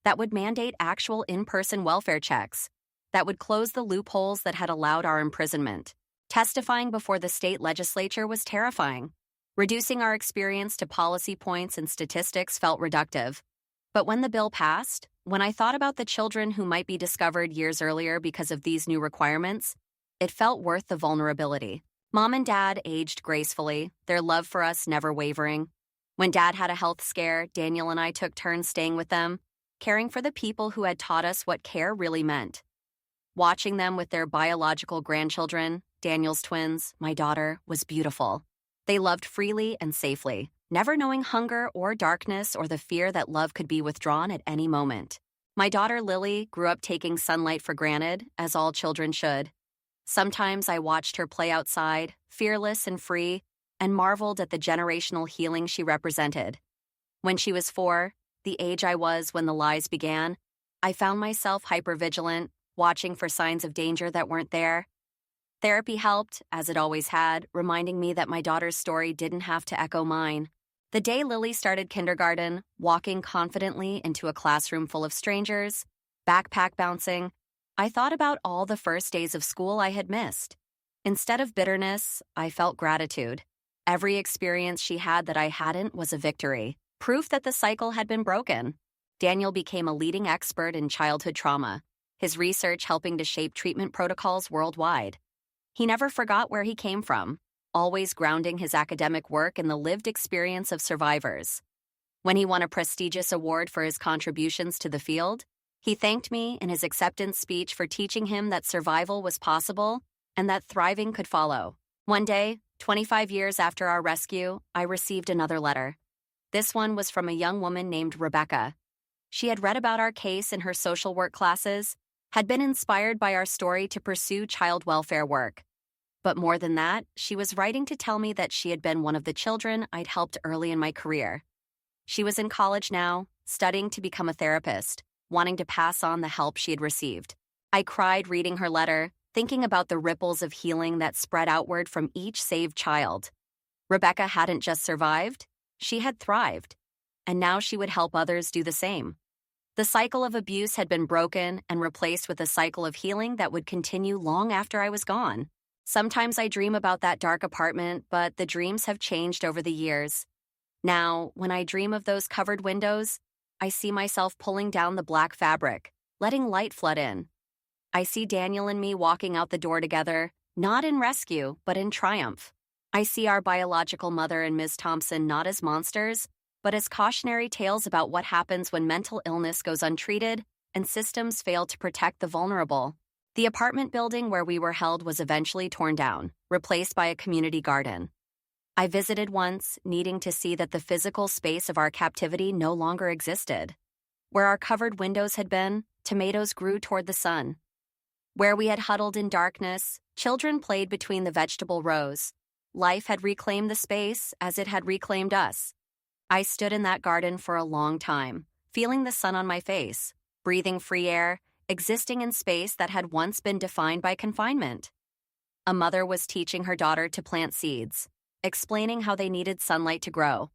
S1: that would mandate actual in-person welfare checks, that would close the loopholes that had allowed our imprisonment. Testifying before the state legislature was terrifying. Reducing our experience to policy points and statistics felt reductive. But when the bill passed, when I thought about the children who might be discovered years earlier because of these new requirements, it felt worth the vulnerability. Mom and Dad aged gracefully, their love for us never wavering. When Dad had a health scare, Daniel and I took turns staying with them, caring for the people who had taught us what care really meant. Watching them with their biological grandchildren, Daniel's twins, my daughter, was beautiful. They loved freely and safely, never knowing hunger or darkness or the fear that love could be withdrawn at any moment. My daughter Lily grew up taking sunlight for granted, as all children should. Sometimes I watched her play outside, fearless and free, and marveled at the generational healing she represented. When she was 4, the age I was when the lies began, I found myself hypervigilant, watching for signs of danger that weren't there. Therapy helped, as it always had, reminding me that my daughter's story didn't have to echo mine. The day Lily started kindergarten, walking confidently into a classroom full of strangers, backpack bouncing, I thought about all the first days of school I had missed. Instead of bitterness, I felt gratitude. Every experience she had that I hadn't was a victory, proof that the cycle had been broken. Daniel became a leading expert in childhood trauma, his research helping to shape treatment protocols worldwide. He never forgot where he came from, always grounding his academic work in the lived experience of survivors. When he won a prestigious award for his contributions to the field, he thanked me in his acceptance speech for teaching him that survival was possible and that thriving could follow. One day, 25 years after our rescue, I received another letter. This one was from a young woman named Rebecca. She had read about our case in her social work classes, had been inspired by our story to pursue child welfare work. But more than that, she was writing to tell me that she had been one of the children I'd helped early in my career. She was in college now, studying to become a therapist, wanting to pass on the help she had received. I cried reading her letter, thinking about the ripples of healing that spread outward from each saved child. Rebecca hadn't just survived, she had thrived. And now she would help others do the same. The cycle of abuse had been broken and replaced with a cycle of healing that would continue long after I was gone. Sometimes I dream about that dark apartment, but the dreams have changed over the years. Now, when I dream of those covered windows, I see myself pulling down the black fabric, letting light flood in. I see Daniel and me walking out the door together, not in rescue, but in triumph. I see our biological mother and Ms. Thompson not as monsters, but as cautionary tales about what happens when mental illness goes untreated and systems fail to protect the vulnerable. The apartment building where we were held was eventually torn down, replaced by a community garden. I visited once, needing to see that the physical space of our captivity no longer existed. Where our covered windows had been, tomatoes grew toward the sun. Where we had huddled in darkness, children played between the vegetable rows. Life had reclaimed the space as it had reclaimed us. I stood in that garden for a long time, feeling the sun on my face, breathing free air, existing in space that had once been defined by confinement. A mother was teaching her daughter to plant seeds, explaining how they needed sunlight to grow.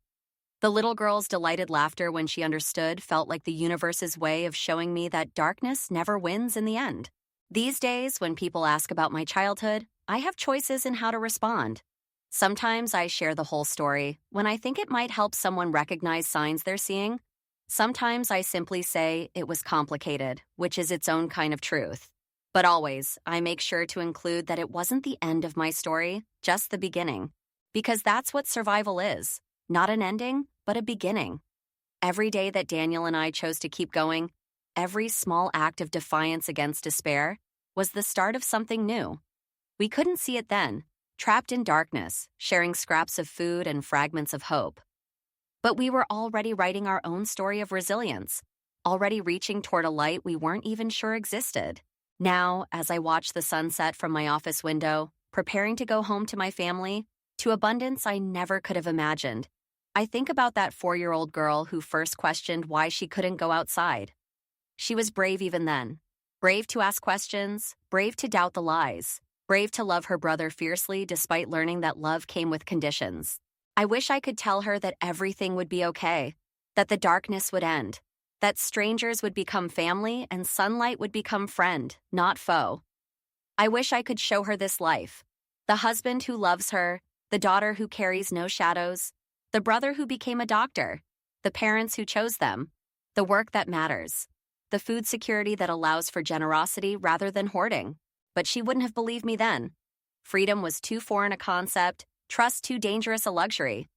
S1: The little girl's delighted laughter when she understood felt like the universe's way of showing me that darkness never wins in the end. These days, when people ask about my childhood, I have choices in how to respond. Sometimes I share the whole story when I think it might help someone recognize signs they're seeing. Sometimes I simply say it was complicated, which is its own kind of truth. But always, I make sure to include that it wasn't the end of my story, just the beginning. Because that's what survival is. Not an ending, but a beginning. Every day that Daniel and I chose to keep going, every small act of defiance against despair, was the start of something new. We couldn't see it then, trapped in darkness, sharing scraps of food and fragments of hope. But we were already writing our own story of resilience, already reaching toward a light we weren't even sure existed. Now, as I watch the sunset from my office window, preparing to go home to my family, to abundance I never could have imagined, I think about that 4-year-old girl who first questioned why she couldn't go outside. She was brave even then. Brave to ask questions, brave to doubt the lies, brave to love her brother fiercely despite learning that love came with conditions. I wish I could tell her that everything would be okay, that the darkness would end, that strangers would become family and sunlight would become friend, not foe. I wish I could show her this life. The husband who loves her, the daughter who carries no shadows, the brother who became a doctor, the parents who chose them, the work that matters, the food security that allows for generosity rather than hoarding. But she wouldn't have believed me then. Freedom was too foreign a concept, trust too dangerous a luxury.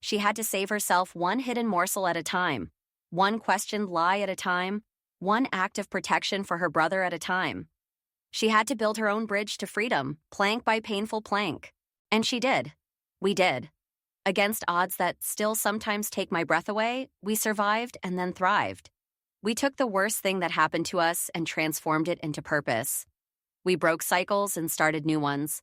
S1: She had to save herself one hidden morsel at a time, one questioned lie at a time, one act of protection for her brother at a time. She had to build her own bridge to freedom, plank by painful plank. And she did. We did. Against odds that still sometimes take my breath away, we survived and then thrived. We took the worst thing that happened to us and transformed it into purpose. We broke cycles and started new ones.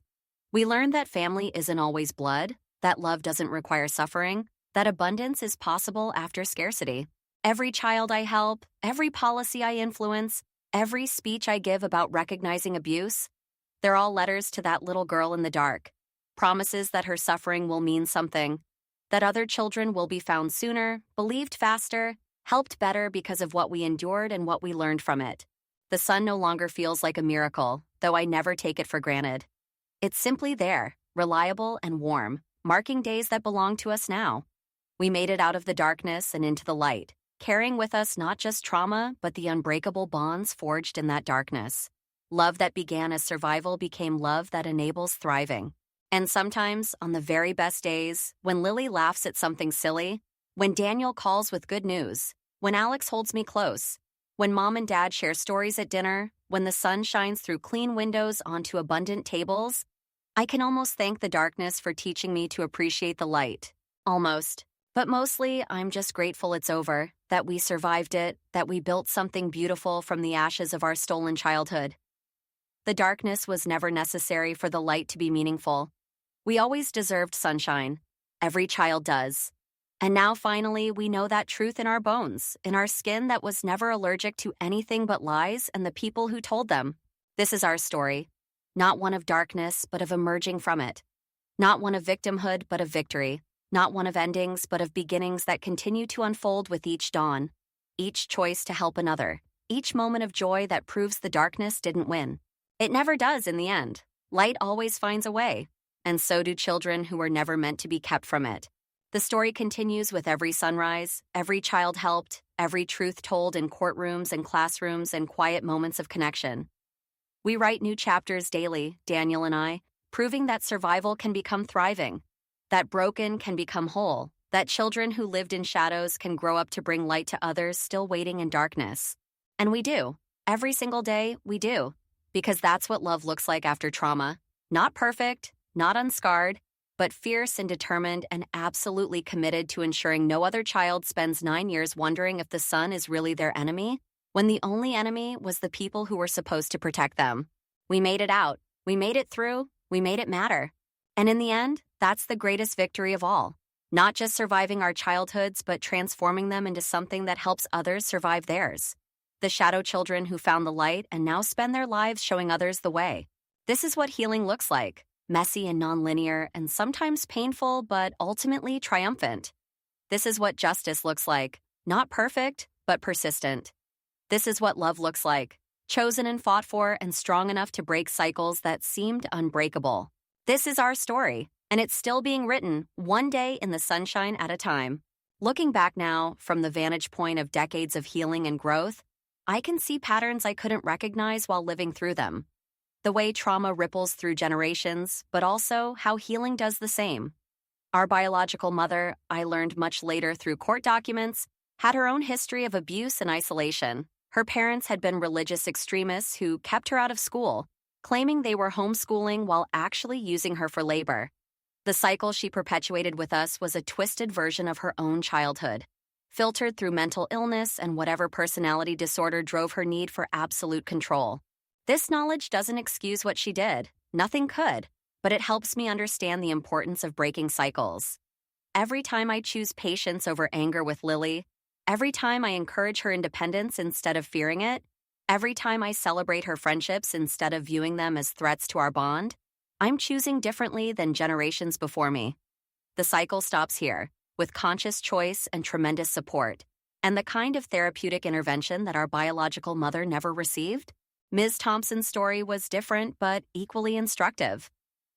S1: We learned that family isn't always blood, that love doesn't require suffering, that abundance is possible after scarcity. Every child I help, every policy I influence, every speech I give about recognizing abuse, they're all letters to that little girl in the dark. Promises that her suffering will mean something, that other children will be found sooner, believed faster, helped better because of what we endured and what we learned from it. The sun no longer feels like a miracle, though I never take it for granted. It's simply there, reliable and warm, marking days that belong to us now. We made it out of the darkness and into the light, carrying with us not just trauma, but the unbreakable bonds forged in that darkness. Love that began as survival became love that enables thriving. And sometimes, on the very best days, when Lily laughs at something silly, when Daniel calls with good news, when Alex holds me close, when Mom and Dad share stories at dinner, when the sun shines through clean windows onto abundant tables, I can almost thank the darkness for teaching me to appreciate the light. Almost. But mostly, I'm just grateful it's over, that we survived it, that we built something beautiful from the ashes of our stolen childhood. The darkness was never necessary for the light to be meaningful. We always deserved sunshine. Every child does. And now finally, we know that truth in our bones, in our skin that was never allergic to anything but lies and the people who told them. This is our story. Not one of darkness, but of emerging from it. Not one of victimhood, but of victory. Not one of endings, but of beginnings that continue to unfold with each dawn. Each choice to help another. Each moment of joy that proves the darkness didn't win. It never does in the end. Light always finds a way. And so do children who were never meant to be kept from it. The story continues with every sunrise, every child helped, every truth told in courtrooms and classrooms and quiet moments of connection. We write new chapters daily, Daniel and I, proving that survival can become thriving, that broken can become whole, that children who lived in shadows can grow up to bring light to others still waiting in darkness. And we do. Every single day, we do. Because that's what love looks like after trauma. Not perfect, not unscarred, but fierce and determined and absolutely committed to ensuring no other child spends 9 years wondering if the sun is really their enemy, when the only enemy was the people who were supposed to protect them. We made it out. We made it through. We made it matter. And in the end, that's the greatest victory of all. Not just surviving our childhoods, but transforming them into something that helps others survive theirs. The shadow children who found the light and now spend their lives showing others the way. This is what healing looks like. Messy and nonlinear, and sometimes painful, but ultimately triumphant. This is what justice looks like. Not perfect, but persistent. This is what love looks like. Chosen and fought for, and strong enough to break cycles that seemed unbreakable. This is our story, and it's still being written, one day in the sunshine at a time. Looking back now, from the vantage point of decades of healing and growth, I can see patterns I couldn't recognize while living through them. The way trauma ripples through generations, but also how healing does the same. Our biological mother, I learned much later through court documents, had her own history of abuse and isolation. Her parents had been religious extremists who kept her out of school, claiming they were homeschooling while actually using her for labor. The cycle she perpetuated with us was a twisted version of her own childhood, filtered through mental illness and whatever personality disorder drove her need for absolute control. This knowledge doesn't excuse what she did. Nothing could, but it helps me understand the importance of breaking cycles. Every time I choose patience over anger with Lily, every time I encourage her independence instead of fearing it, every time I celebrate her friendships instead of viewing them as threats to our bond, I'm choosing differently than generations before me. The cycle stops here, with conscious choice and tremendous support, and the kind of therapeutic intervention that our biological mother never received. Ms. Thompson's story was different but equally instructive.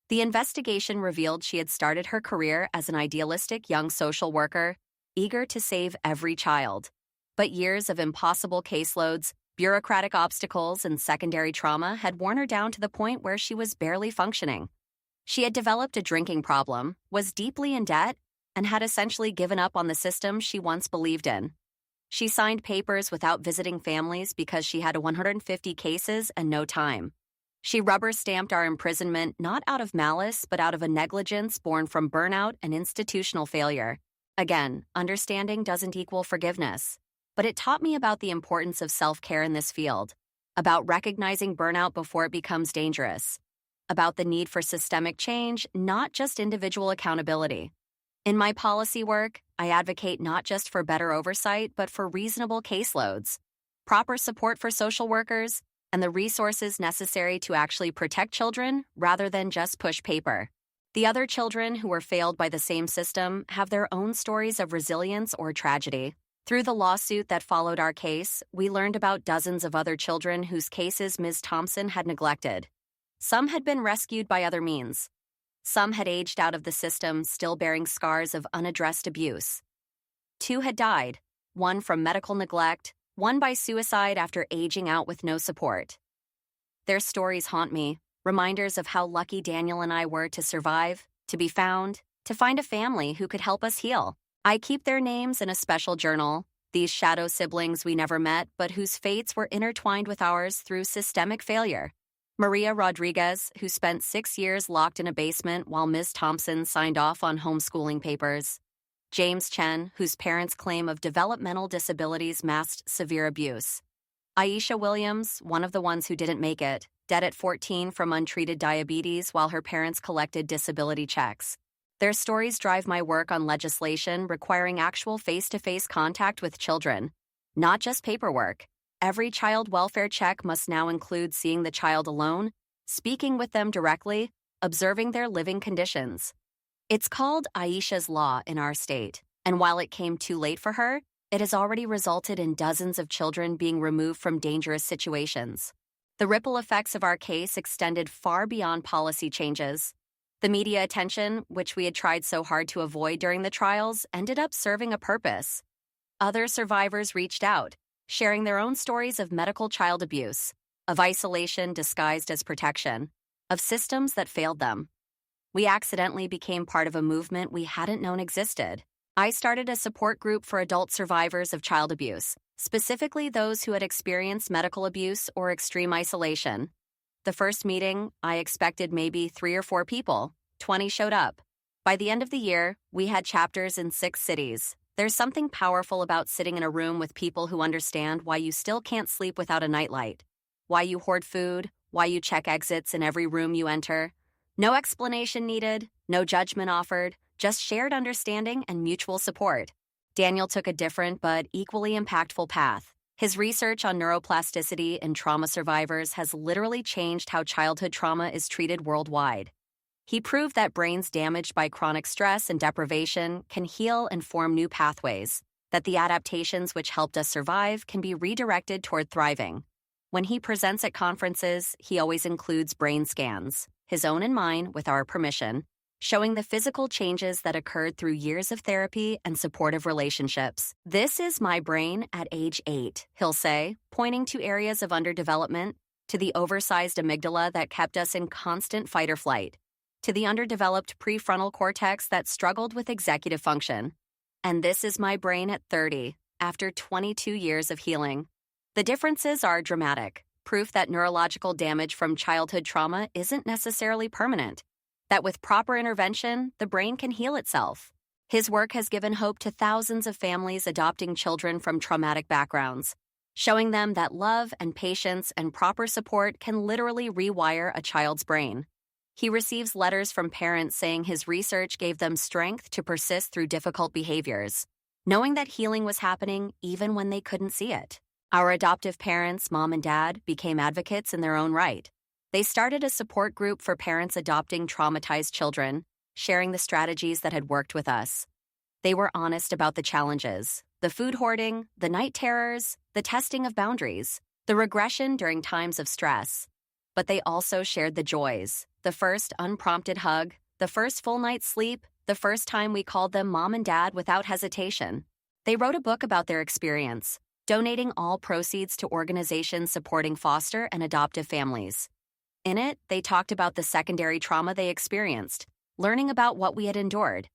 S1: The investigation revealed she had started her career as an idealistic young social worker, eager to save every child. But years of impossible caseloads, bureaucratic obstacles, and secondary trauma had worn her down to the point where she was barely functioning. She had developed a drinking problem, was deeply in debt, and had essentially given up on the system she once believed in. She signed papers without visiting families because she had 150 cases and no time. She rubber-stamped our imprisonment not out of malice, but out of a negligence born from burnout and institutional failure. Again, understanding doesn't equal forgiveness. But it taught me about the importance of self-care in this field, about recognizing burnout before it becomes dangerous, about the need for systemic change, not just individual accountability. In my policy work, I advocate not just for better oversight, but for reasonable caseloads, proper support for social workers, and the resources necessary to actually protect children rather than just push paper. The other children who were failed by the same system have their own stories of resilience or tragedy. Through the lawsuit that followed our case, we learned about dozens of other children whose cases Ms. Thompson had neglected. Some had been rescued by other means. Some had aged out of the system, still bearing scars of unaddressed abuse. 2 had died, one from medical neglect, one by suicide after aging out with no support. Their stories haunt me, reminders of how lucky Daniel and I were to survive, to be found, to find a family who could help us heal. I keep their names in a special journal, these shadow siblings we never met but whose fates were intertwined with ours through systemic failure. Maria Rodriguez, who spent 6 years locked in a basement while Ms. Thompson signed off on homeschooling papers. James Chen, whose parents' claim of developmental disabilities masked severe abuse. Aisha Williams, one of the ones who didn't make it, dead at 14 from untreated diabetes while her parents collected disability checks. Their stories drive my work on legislation requiring actual face-to-face contact with children, not just paperwork. Every child welfare check must now include seeing the child alone, speaking with them directly, observing their living conditions. It's called Aisha's Law in our state, and while it came too late for her, it has already resulted in dozens of children being removed from dangerous situations. The ripple effects of our case extended far beyond policy changes. The media attention, which we had tried so hard to avoid during the trials, ended up serving a purpose. Other survivors reached out, sharing their own stories of medical child abuse, of isolation disguised as protection, of systems that failed them. We accidentally became part of a movement we hadn't known existed. I started a support group for adult survivors of child abuse, specifically those who had experienced medical abuse or extreme isolation. The first meeting, I expected maybe 3 or 4 people. 20 showed up. By the end of the year, we had chapters in 6 cities. There's something powerful about sitting in a room with people who understand why you still can't sleep without a nightlight, why you hoard food, why you check exits in every room you enter. No explanation needed, no judgment offered, just shared understanding and mutual support. Daniel took a different but equally impactful path. His research on neuroplasticity in trauma survivors has literally changed how childhood trauma is treated worldwide. He proved that brains damaged by chronic stress and deprivation can heal and form new pathways, that the adaptations which helped us survive can be redirected toward thriving. When he presents at conferences, he always includes brain scans, his own and mine with our permission, showing the physical changes that occurred through years of therapy and supportive relationships. "This is my brain at age 8, he'll say, pointing to areas of underdevelopment, to the oversized amygdala that kept us in constant fight or flight, to the underdeveloped prefrontal cortex that struggled with executive function. And this is my brain at 30, after 22 years of healing. The differences are dramatic, proof that neurological damage from childhood trauma isn't necessarily permanent, that with proper intervention, the brain can heal itself. His work has given hope to thousands of families adopting children from traumatic backgrounds, showing them that love and patience and proper support can literally rewire a child's brain. He receives letters from parents saying his research gave them strength to persist through difficult behaviors, knowing that healing was happening even when they couldn't see it. Our adoptive parents, mom and dad, became advocates in their own right. They started a support group for parents adopting traumatized children, sharing the strategies that had worked with us. They were honest about the challenges, the food hoarding, the night terrors, the testing of boundaries, the regression during times of stress. But they also shared the joys, the first unprompted hug, the first full night's sleep, the first time we called them mom and dad without hesitation. They wrote a book about their experience, donating all proceeds to organizations supporting foster and adoptive families. In it, they talked about the secondary trauma they experienced, learning about what we had endured.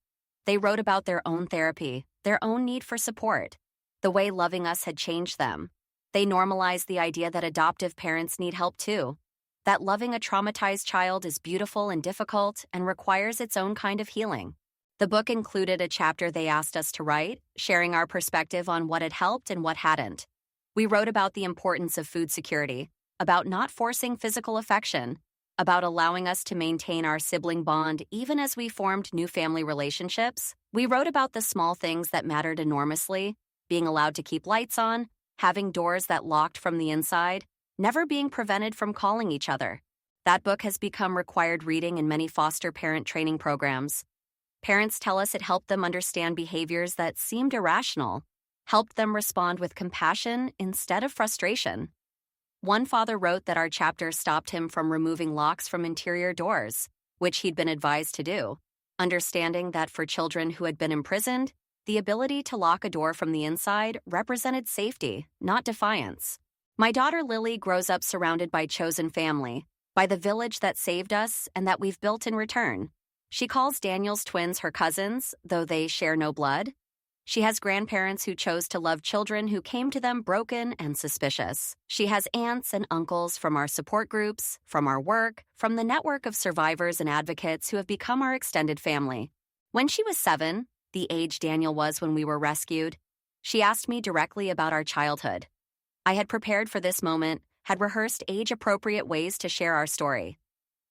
S1: They wrote about their own therapy, their own need for support, the way loving us had changed them. They normalized the idea that adoptive parents need help too, that loving a traumatized child is beautiful and difficult and requires its own kind of healing. The book included a chapter they asked us to write, sharing our perspective on what had helped and what hadn't. We wrote about the importance of food security, about not forcing physical affection, about allowing us to maintain our sibling bond even as we formed new family relationships. We wrote about the small things that mattered enormously, being allowed to keep lights on, having doors that locked from the inside, never being prevented from calling each other. That book has become required reading in many foster parent training programs. Parents tell us it helped them understand behaviors that seemed irrational, helped them respond with compassion instead of frustration. One father wrote that our chapter stopped him from removing locks from interior doors, which he'd been advised to do, understanding that for children who had been imprisoned, the ability to lock a door from the inside represented safety, not defiance. My daughter Lily grows up surrounded by chosen family, by the village that saved us and that we've built in return. She calls Daniel's twins her cousins, though they share no blood. She has grandparents who chose to love children who came to them broken and suspicious. She has aunts and uncles from our support groups, from our work, from the network of survivors and advocates who have become our extended family. When she was 7, the age Daniel was when we were rescued, she asked me directly about our childhood. I had prepared for this moment, had rehearsed age-appropriate ways to share our story.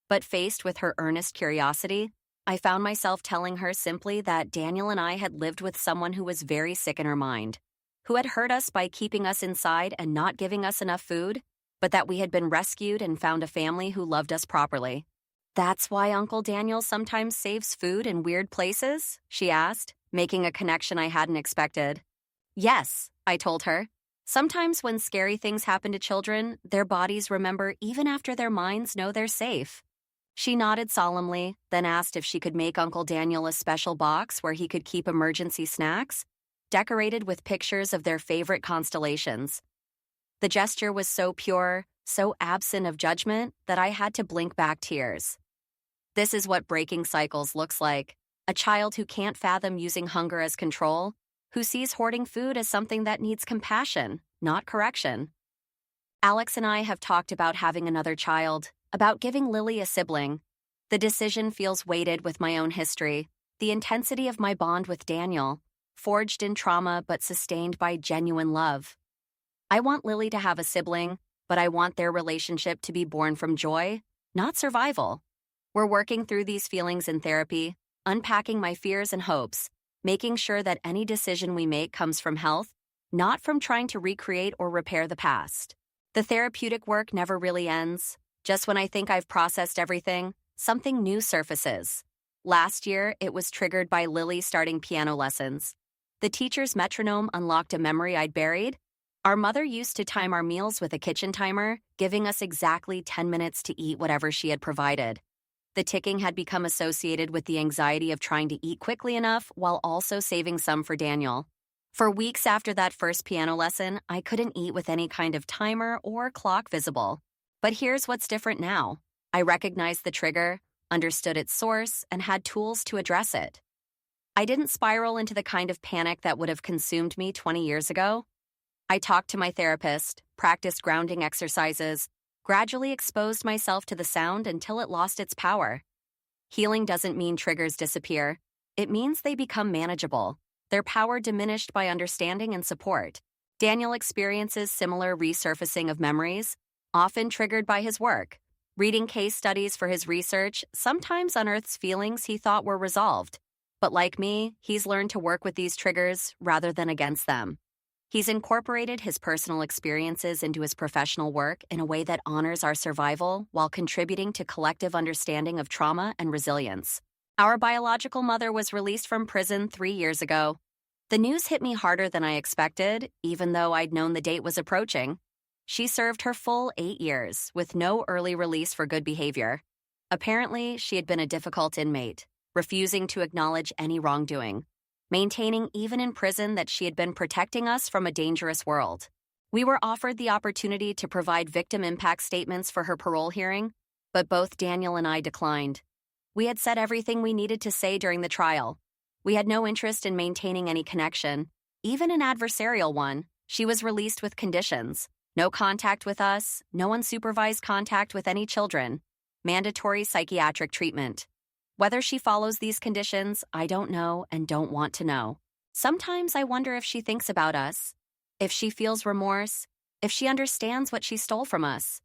S1: But faced with her earnest curiosity, I found myself telling her simply that Daniel and I had lived with someone who was very sick in her mind, who had hurt us by keeping us inside and not giving us enough food, but that we had been rescued and found a family who loved us properly. "That's why Uncle Daniel sometimes saves food in weird places?" she asked, making a connection I hadn't expected. "Yes," I told her. "Sometimes when scary things happen to children, their bodies remember even after their minds know they're safe." She nodded solemnly, then asked if she could make Uncle Daniel a special box where he could keep emergency snacks, decorated with pictures of their favorite constellations. The gesture was so pure, so absent of judgment, that I had to blink back tears. This is what breaking cycles looks like. A child who can't fathom using hunger as control, who sees hoarding food as something that needs compassion, not correction. Alex and I have talked about having another child, about giving Lily a sibling. The decision feels weighted with my own history, the intensity of my bond with Daniel, forged in trauma but sustained by genuine love. I want Lily to have a sibling, but I want their relationship to be born from joy, not survival. We're working through these feelings in therapy, unpacking my fears and hopes, making sure that any decision we make comes from health, not from trying to recreate or repair the past. The therapeutic work never really ends. Just when I think I've processed everything, something new surfaces. Last year, it was triggered by Lily starting piano lessons. The teacher's metronome unlocked a memory I'd buried. Our mother used to time our meals with a kitchen timer, giving us exactly 10 minutes to eat whatever she had provided. The ticking had become associated with the anxiety of trying to eat quickly enough while also saving some for Daniel. For weeks after that first piano lesson, I couldn't eat with any kind of timer or clock visible. But here's what's different now. I recognized the trigger, understood its source, and had tools to address it. I didn't spiral into the kind of panic that would have consumed me 20 years ago. I talked to my therapist, practiced grounding exercises, gradually exposed myself to the sound until it lost its power. Healing doesn't mean triggers disappear. It means they become manageable, their power diminished by understanding and support. Daniel experiences similar resurfacing of memories, often triggered by his work. Reading case studies for his research sometimes unearths feelings he thought were resolved. But like me, he's learned to work with these triggers rather than against them. He's incorporated his personal experiences into his professional work in a way that honors our survival while contributing to collective understanding of trauma and resilience. Our biological mother was released from prison 3 years ago. The news hit me harder than I expected, even though I'd known the date was approaching. She served her full 8 years, with no early release for good behavior. Apparently, she had been a difficult inmate, refusing to acknowledge any wrongdoing, maintaining even in prison that she had been protecting us from a dangerous world. We were offered the opportunity to provide victim impact statements for her parole hearing, but both Daniel and I declined. We had said everything we needed to say during the trial. We had no interest in maintaining any connection, even an adversarial one. She was released with conditions. No contact with us, no unsupervised contact with any children, mandatory psychiatric treatment. Whether she follows these conditions, I don't know and don't want to know. Sometimes I wonder if she thinks about us, if she feels remorse, if she understands what she stole from us.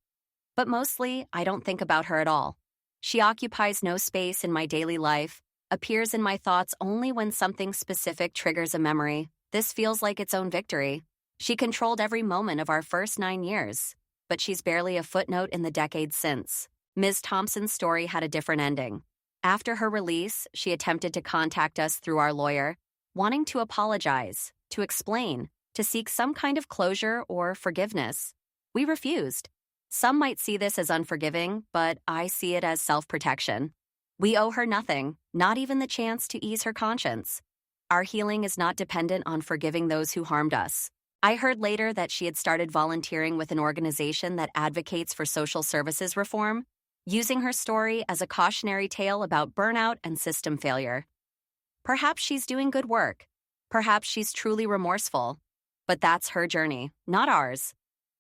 S1: But mostly, I don't think about her at all. She occupies no space in my daily life, appears in my thoughts only when something specific triggers a memory. This feels like its own victory. She controlled every moment of our first 9 years, but she's barely a footnote in the decades since. Ms. Thompson's story had a different ending. After her release, she attempted to contact us through our lawyer, wanting to apologize, to explain, to seek some kind of closure or forgiveness. We refused. Some might see this as unforgiving, but I see it as self-protection. We owe her nothing, not even the chance to ease her conscience. Our healing is not dependent on forgiving those who harmed us. I heard later that she had started volunteering with an organization that advocates for social services reform, using her story as a cautionary tale about burnout and system failure. Perhaps she's doing good work. Perhaps she's truly remorseful. But that's her journey, not ours.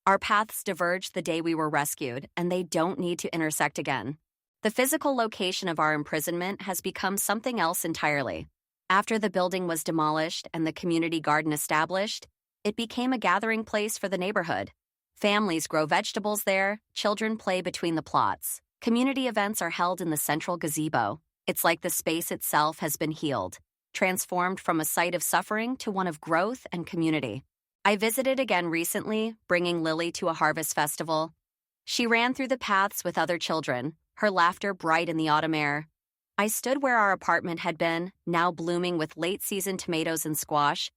S1: Our paths diverged the day we were rescued, and they don't need to intersect again. The physical location of our imprisonment has become something else entirely. After the building was demolished and the community garden established, it became a gathering place for the neighborhood. Families grow vegetables there, children play between the plots. Community events are held in the central gazebo. It's like the space itself has been healed, transformed from a site of suffering to one of growth and community. I visited again recently, bringing Lily to a harvest festival. She ran through the paths with other children, her laughter bright in the autumn air. I stood where our apartment had been, now blooming with late-season tomatoes and squash,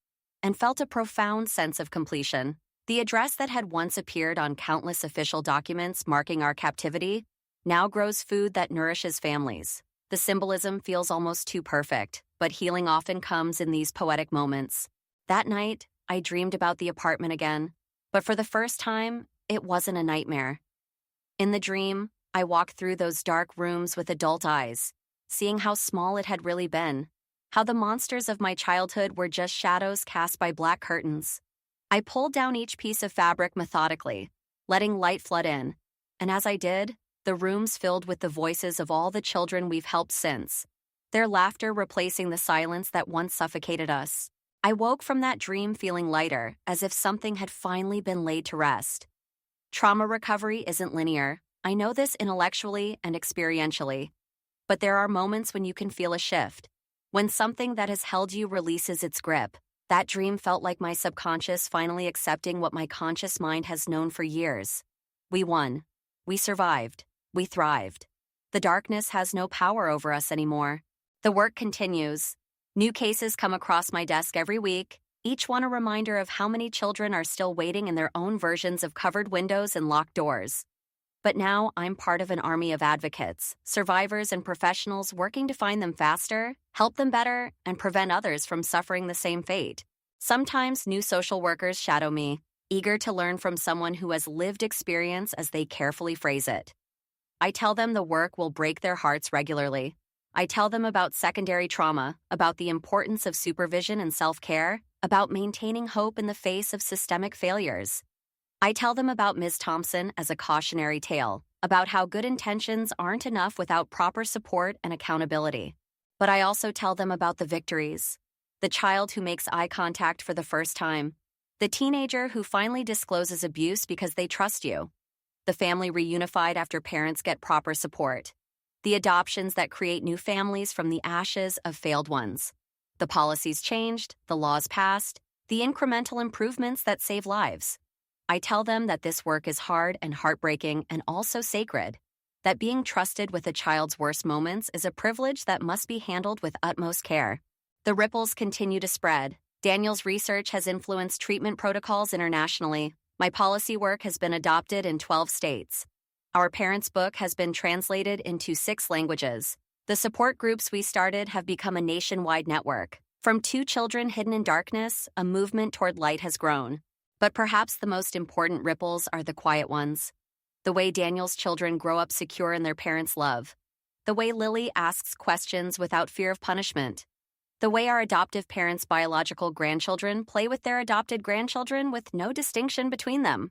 S1: and felt a profound sense of completion. The address that had once appeared on countless official documents marking our captivity now grows food that nourishes families. The symbolism feels almost too perfect, but healing often comes in these poetic moments. That night, I dreamed about the apartment again, but for the first time, it wasn't a nightmare. In the dream, I walked through those dark rooms with adult eyes, seeing how small it had really been, how the monsters of my childhood were just shadows cast by black curtains. I pulled down each piece of fabric methodically, letting light flood in, and as I did, the rooms filled with the voices of all the children we've helped since. their laughter replacing the silence that once suffocated us. I woke from that dream feeling lighter, as if something had finally been laid to rest. Trauma recovery isn't linear. I know this intellectually and experientially. But there are moments when you can feel a shift. When something that has held you releases its grip. That dream felt like my subconscious finally accepting what my conscious mind has known for years. We won. We survived. We thrived. The darkness has no power over us anymore. The work continues. New cases come across my desk every week, each one a reminder of how many children are still waiting in their own versions of covered windows and locked doors. But now I'm part of an army of advocates, survivors, and professionals working to find them faster, help them better, and prevent others from suffering the same fate. Sometimes new social workers shadow me, eager to learn from someone who has lived experience as they carefully phrase it. I tell them the work will break their hearts regularly. I tell them about secondary trauma, about the importance of supervision and self-care, about maintaining hope in the face of systemic failures. I tell them about Ms. Thompson as a cautionary tale, about how good intentions aren't enough without proper support and accountability. But I also tell them about the victories. The child who makes eye contact for the first time. The teenager who finally discloses abuse because they trust you. The family reunified after parents get proper support. The adoptions that create new families from the ashes of failed ones. The policies changed, the laws passed, the incremental improvements that save lives. I tell them that this work is hard and heartbreaking and also sacred, that being trusted with a child's worst moments is a privilege that must be handled with utmost care. The ripples continue to spread. Daniel's research has influenced treatment protocols internationally. My policy work has been adopted in 12 states. Our parents' book has been translated into 6 languages. The support groups we started have become a nationwide network. From 2 children hidden in darkness, a movement toward light has grown. But perhaps the most important ripples are the quiet ones. The way Daniel's children grow up secure in their parents' love. The way Lily asks questions without fear of punishment. The way our adoptive parents' biological grandchildren play with their adopted grandchildren with no distinction between them.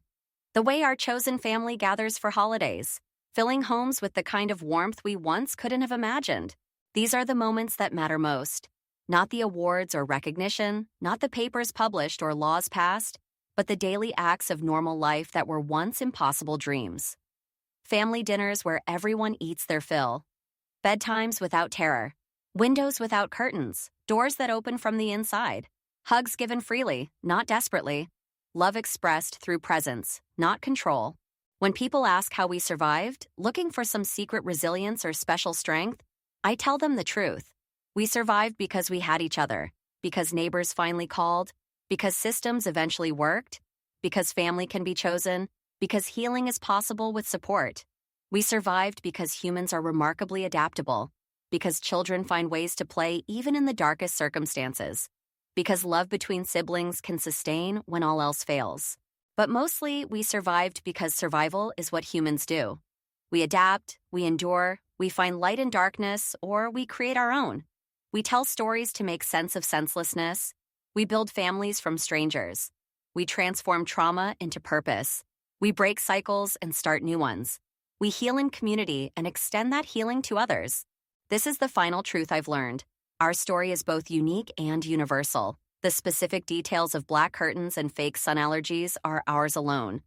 S1: The way our chosen family gathers for holidays, filling homes with the kind of warmth we once couldn't have imagined. These are the moments that matter most. Not the awards or recognition, not the papers published or laws passed, but the daily acts of normal life that were once impossible dreams. Family dinners where everyone eats their fill. Bedtimes without terror. Windows without curtains. Doors that open from the inside. Hugs given freely, not desperately. Love expressed through presence, not control. When people ask how we survived, looking for some secret resilience or special strength, I tell them the truth. We survived because we had each other, because neighbors finally called, because systems eventually worked, because family can be chosen, because healing is possible with support. We survived because humans are remarkably adaptable, because children find ways to play even in the darkest circumstances, because love between siblings can sustain when all else fails. But mostly, we survived because survival is what humans do. We adapt, we endure, we find light in darkness, or we create our own. We tell stories to make sense of senselessness. We build families from strangers. We transform trauma into purpose. We break cycles and start new ones. We heal in community and extend that healing to others. This is the final truth I've learned. Our story is both unique and universal. The specific details of black curtains and fake sun allergies are ours alone.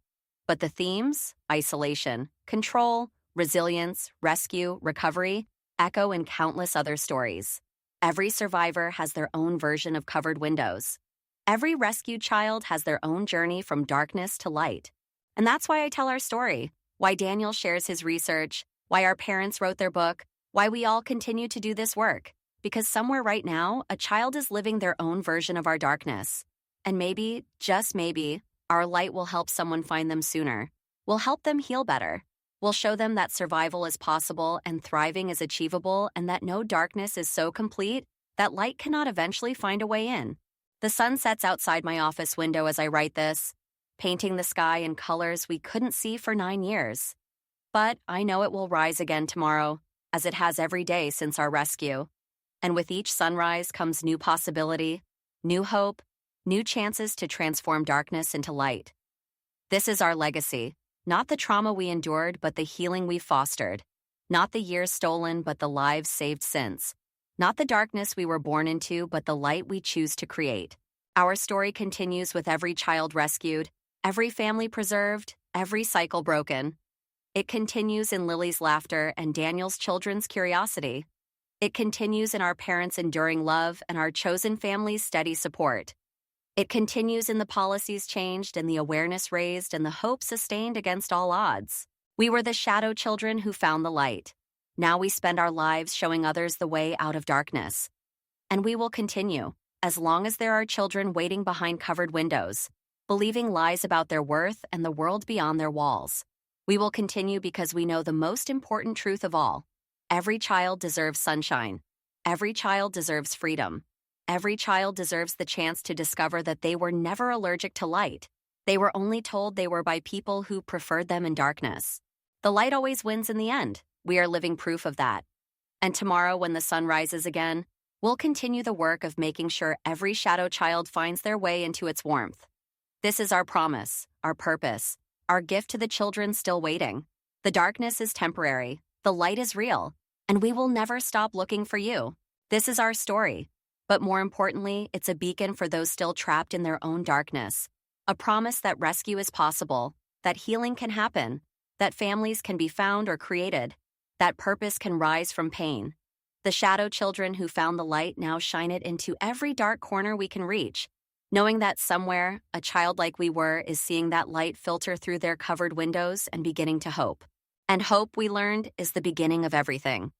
S1: But the themes, isolation, control, resilience, rescue, recovery, echo in countless other stories. Every survivor has their own version of covered windows. Every rescued child has their own journey from darkness to light. And that's why I tell our story, why Daniel shares his research, why our parents wrote their book, why we all continue to do this work. Because somewhere right now, a child is living their own version of our darkness. And maybe, just maybe, our light will help someone find them sooner. We'll help them heal better. We'll show them that survival is possible and thriving is achievable and that no darkness is so complete that light cannot eventually find a way in. The sun sets outside my office window as I write this, painting the sky in colors we couldn't see for 9 years. But I know it will rise again tomorrow, as it has every day since our rescue. And with each sunrise comes new possibility, new hope, new chances to transform darkness into light. This is our legacy, not the trauma we endured, but the healing we fostered, not the years stolen, but the lives saved since, Not the darkness we were born into, but the light we choose to create. Our story continues with every child rescued, every family preserved, every cycle broken. It continues in Lily's laughter and Daniel's children's curiosity. It continues in our parents' enduring love and our chosen family's steady support. It continues in the policies changed and the awareness raised and the hope sustained against all odds. We were the shadow children who found the light. Now we spend our lives showing others the way out of darkness. And we will continue, as long as there are children waiting behind covered windows, believing lies about their worth and the world beyond their walls. We will continue because we know the most important truth of all. Every child deserves sunshine. Every child deserves freedom. Every child deserves the chance to discover that they were never allergic to light. They were only told they were by people who preferred them in darkness. The light always wins in the end. We are living proof of that. And tomorrow, when the sun rises again, we'll continue the work of making sure every shadow child finds their way into its warmth. This is our promise, our purpose, our gift to the children still waiting. The darkness is temporary, the light is real, and we will never stop looking for you. This is our story, but more importantly, it's a beacon for those still trapped in their own darkness. A promise that rescue is possible, that healing can happen, that families can be found or created, that purpose can rise from pain. The shadow children who found the light now shine it into every dark corner we can reach, knowing that somewhere, a child like we were is seeing that light filter through their covered windows and beginning to hope. And hope, we learned, is the beginning of everything.